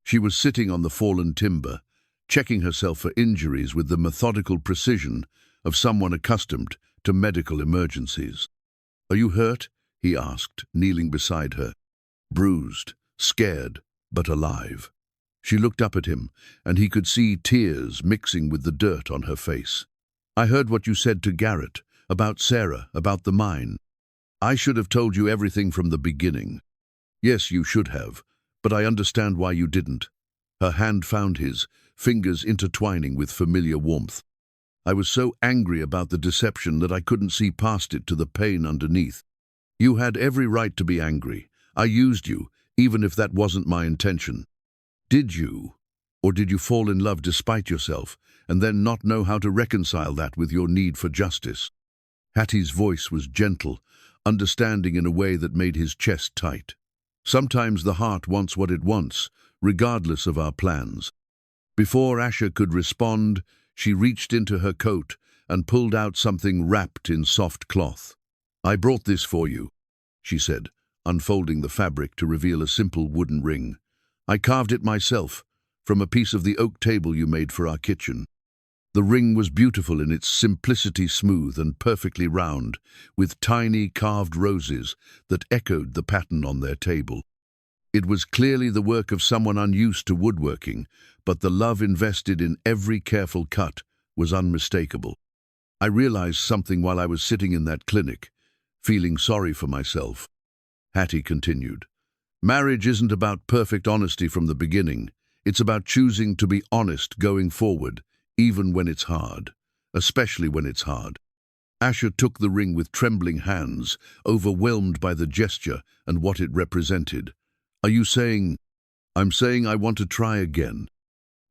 She was sitting on the fallen timber, checking herself for injuries with the methodical precision of someone accustomed to medical emergencies. "Are you hurt?" he asked, kneeling beside her. "Bruised, scared, but alive." She looked up at him, and he could see tears mixing with the dirt on her face. "I heard what you said to Garrett, about Sarah, about the mine. I should have told you everything from the beginning." "Yes, you should have, but I understand why you didn't." Her hand found his, fingers intertwining with familiar warmth. "I was so angry about the deception that I couldn't see past it to the pain underneath." "You had every right to be angry. I used you, even if that wasn't my intention." "Did you? Or did you fall in love despite yourself, and then not know how to reconcile that with your need for justice?" Hattie's voice was gentle, understanding in a way that made his chest tight. "Sometimes the heart wants what it wants, regardless of our plans." Before Asher could respond, she reached into her coat and pulled out something wrapped in soft cloth. "I brought this for you," she said, unfolding the fabric to reveal a simple wooden ring. "I carved it myself, from a piece of the oak table you made for our kitchen." The ring was beautiful in its simplicity, smooth and perfectly round, with tiny carved roses that echoed the pattern on their table. It was clearly the work of someone unused to woodworking, but the love invested in every careful cut was unmistakable. "I realized something while I was sitting in that clinic, feeling sorry for myself," Hattie continued. "Marriage isn't about perfect honesty from the beginning. It's about choosing to be honest going forward, even when it's hard, especially when it's hard." Asher took the ring with trembling hands, overwhelmed by the gesture and what it represented. Are you saying? I'm saying I want to try again.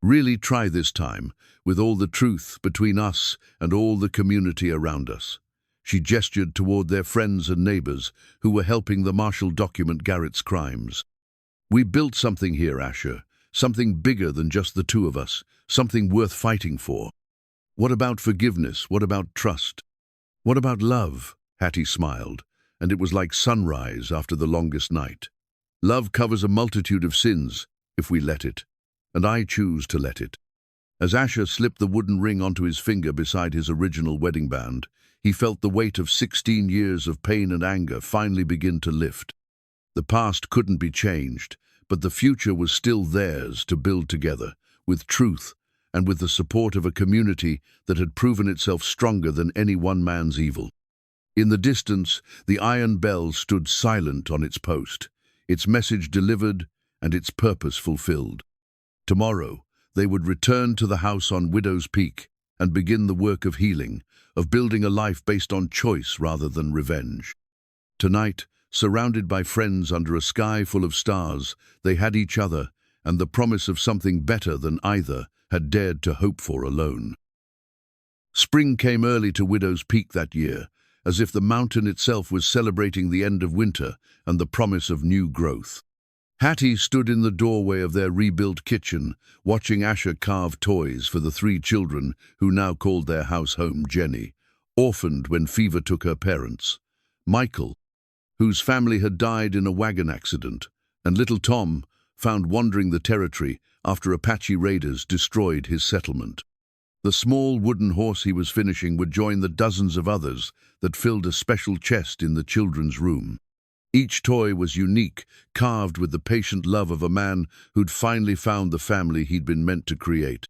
Really try this time, with all the truth between us and all the community around us. She gestured toward their friends and neighbors who were helping the marshal document Garrett's crimes. We built something here, Asher. Something bigger than just the two of us. Something worth fighting for. What about forgiveness? What about trust? What about love? Hattie smiled, and it was like sunrise after the longest night. Love covers a multitude of sins, if we let it. And I choose to let it. As Asher slipped the wooden ring onto his finger beside his original wedding band, he felt the weight of 16 years of pain and anger finally begin to lift. The past couldn't be changed, but the future was still theirs to build together, with truth and with the support of a community that had proven itself stronger than any one man's evil. In the distance, the iron bell stood silent on its post, its message delivered and its purpose fulfilled. Tomorrow, they would return to the house on Widow's Peak and begin the work of healing, of building a life based on choice rather than revenge. Tonight, surrounded by friends under a sky full of stars, they had each other and the promise of something better than either had dared to hope for alone. Spring came early to Widow's Peak that year, as if the mountain itself was celebrating the end of winter and the promise of new growth. Hattie stood in the doorway of their rebuilt kitchen, watching Asher carve toys for the 3 children who now called their house home Jenny, orphaned when fever took her parents, Michael, whose family had died in a wagon accident, and little Tom, found wandering the territory after Apache raiders destroyed his settlement. The small wooden horse he was finishing would join the dozens of others that filled a special chest in the children's room. Each toy was unique, carved with the patient love of a man who'd finally found the family he'd been meant to create.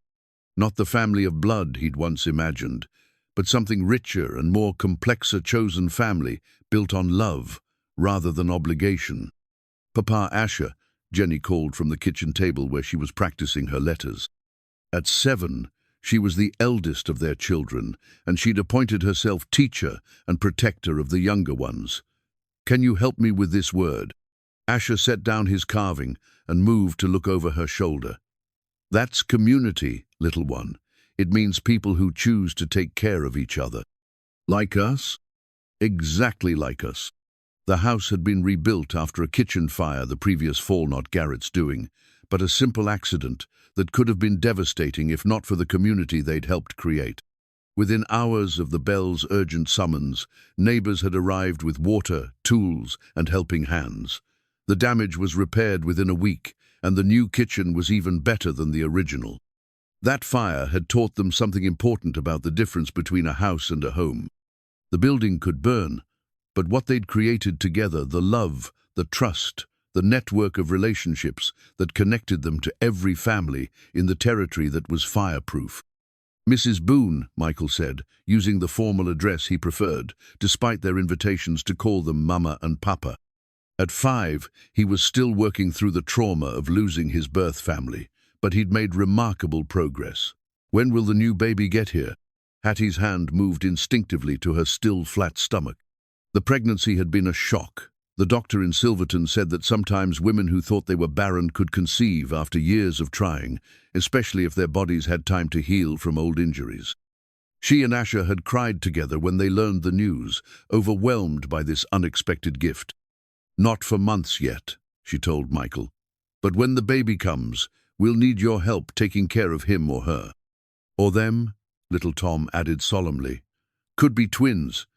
Not the family of blood he'd once imagined, but something richer and more complex, a chosen family built on love rather than obligation. Papa Asher, Jenny called from the kitchen table where she was practicing her letters. At 7, she was the eldest of their children, and she'd appointed herself teacher and protector of the younger ones. Can you help me with this word? Asher set down his carving and moved to look over her shoulder. That's community, little one. It means people who choose to take care of each other. Like us? Exactly like us. The house had been rebuilt after a kitchen fire the previous fall, not Garrett's doing, but a simple accident that could have been devastating if not for the community they'd helped create. Within hours of the bell's urgent summons, neighbors had arrived with water, tools, and helping hands. The damage was repaired within a week, and the new kitchen was even better than the original. That fire had taught them something important about the difference between a house and a home. The building could burn, but what they'd created together, the love, the trust, the network of relationships that connected them to every family in the territory that was fireproof. Mrs. Boone, Michael said, using the formal address he preferred, despite their invitations to call them Mama and Papa. At 5, he was still working through the trauma of losing his birth family, but he'd made remarkable progress. When will the new baby get here? Hattie's hand moved instinctively to her still flat stomach. The pregnancy had been a shock. The doctor in Silverton said that sometimes women who thought they were barren could conceive after years of trying, especially if their bodies had time to heal from old injuries. She and Asher had cried together when they learned the news, overwhelmed by this unexpected gift. Not for months yet, she told Michael. But when the baby comes, we'll need your help taking care of him or her. Or them, little Tom added solemnly. Could be twins.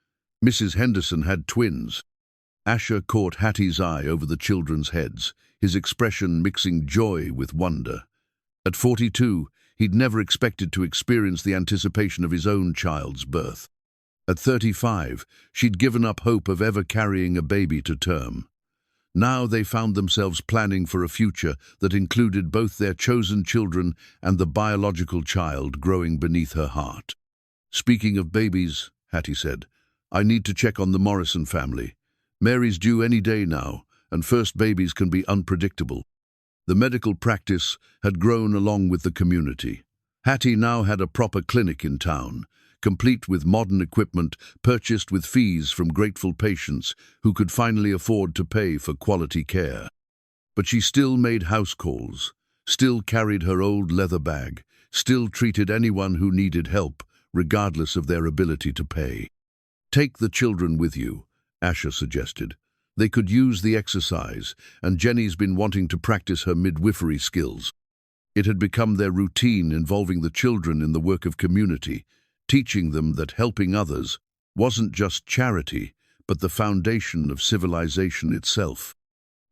Mrs. Henderson had twins. Asher caught Hattie's eye over the children's heads, his expression mixing joy with wonder. At 42, he'd never expected to experience the anticipation of his own child's birth. At 35, she'd given up hope of ever carrying a baby to term. Now they found themselves planning for a future that included both their chosen children and the biological child growing beneath her heart. Speaking of babies, Hattie said, I need to check on the Morrison family. Mary's due any day now, and first babies can be unpredictable. The medical practice had grown along with the community. Hattie now had a proper clinic in town, complete with modern equipment purchased with fees from grateful patients who could finally afford to pay for quality care. But she still made house calls, still carried her old leather bag, still treated anyone who needed help, regardless of their ability to pay. "Take the children with you," Asher suggested. "They could use the exercise, and Jenny's been wanting to practice her midwifery skills." It had become their routine, involving the children in the work of community, teaching them that helping others wasn't just charity, but the foundation of civilization itself.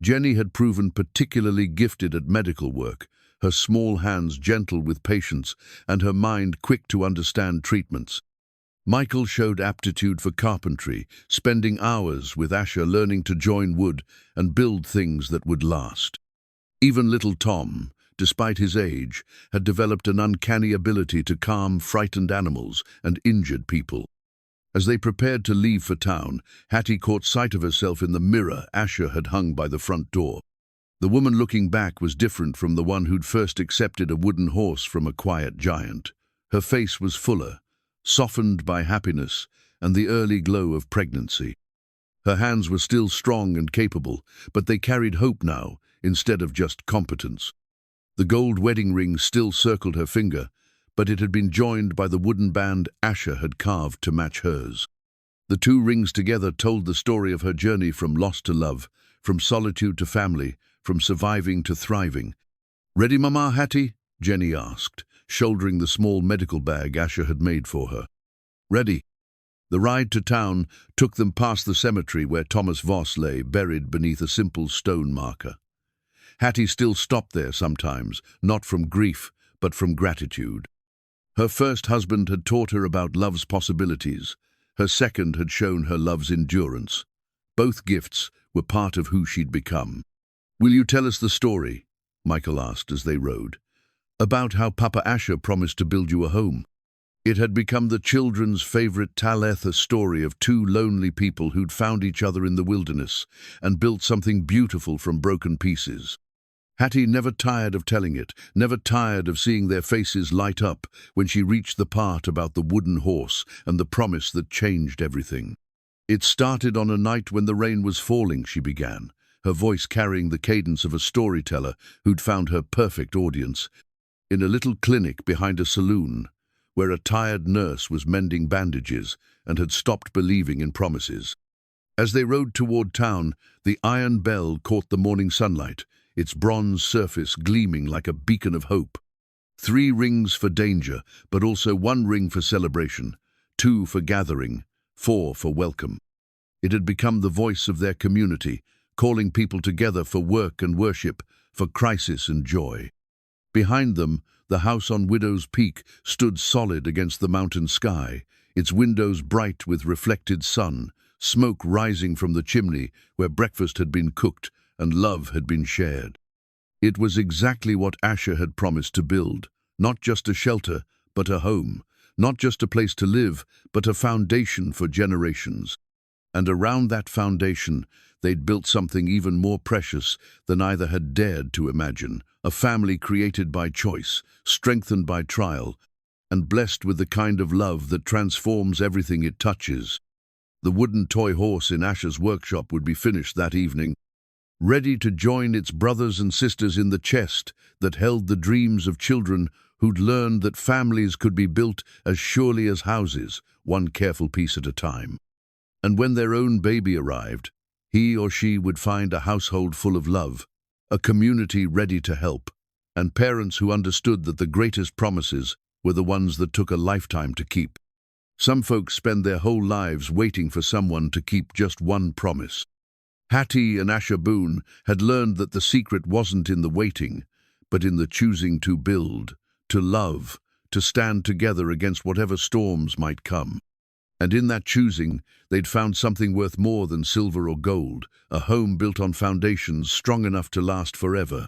Jenny had proven particularly gifted at medical work, her small hands gentle with patients and her mind quick to understand treatments. Michael showed aptitude for carpentry, spending hours with Asher learning to join wood and build things that would last. Even little Tom, despite his age, had developed an uncanny ability to calm frightened animals and injured people. As they prepared to leave for town, Hattie caught sight of herself in the mirror Asher had hung by the front door. The woman looking back was different from the one who'd first accepted a wooden horse from a quiet giant. Her face was fuller, softened by happiness and the early glow of pregnancy. Her hands were still strong and capable, but they carried hope now, instead of just competence. The gold wedding ring still circled her finger, but it had been joined by the wooden band Asher had carved to match hers. The two rings together told the story of her journey from loss to love, from solitude to family, from surviving to thriving. "Ready, Mama Hattie?" Jenny asked, shouldering the small medical bag Asher had made for her. "Ready." The ride to town took them past the cemetery where Thomas Voss lay, buried beneath a simple stone marker. Hattie still stopped there sometimes, not from grief, but from gratitude. Her first husband had taught her about love's possibilities. Her second had shown her love's endurance. Both gifts were part of who she'd become. "Will you tell us the story?" Michael asked as they rode. "About how Papa Asher promised to build you a home." It had become the children's favorite Taletha story of two lonely people who'd found each other in the wilderness and built something beautiful from broken pieces. Hattie never tired of telling it, never tired of seeing their faces light up when she reached the part about the wooden horse and the promise that changed everything. "It started on a night when the rain was falling," she began, her voice carrying the cadence of a storyteller who'd found her perfect audience, "in a little clinic behind a saloon, where a tired nurse was mending bandages and had stopped believing in promises. As they rode toward town, the iron bell caught the morning sunlight, its bronze surface gleaming like a beacon of hope. 3 rings for danger, but also 1 ring for celebration, 2 for gathering, 4 for welcome. It had become the voice of their community, calling people together for work and worship, for crisis and joy. Behind them, the house on Widow's Peak stood solid against the mountain sky, its windows bright with reflected sun, smoke rising from the chimney where breakfast had been cooked and love had been shared. It was exactly what Asher had promised to build, not just a shelter, but a home, not just a place to live, but a foundation for generations. And around that foundation, they'd built something even more precious than either had dared to imagine, a family created by choice, strengthened by trial, and blessed with the kind of love that transforms everything it touches. The wooden toy horse in Asher's workshop would be finished that evening, ready to join its brothers and sisters in the chest that held the dreams of children who'd learned that families could be built as surely as houses, one careful piece at a time. And when their own baby arrived, he or she would find a household full of love, a community ready to help, and parents who understood that the greatest promises were the ones that took a lifetime to keep. Some folks spend their whole lives waiting for someone to keep just one promise. Hattie and Asher Boone had learned that the secret wasn't in the waiting, but in the choosing to build, to love, to stand together against whatever storms might come. And in that choosing, they'd found something worth more than silver or gold, a home built on foundations strong enough to last forever.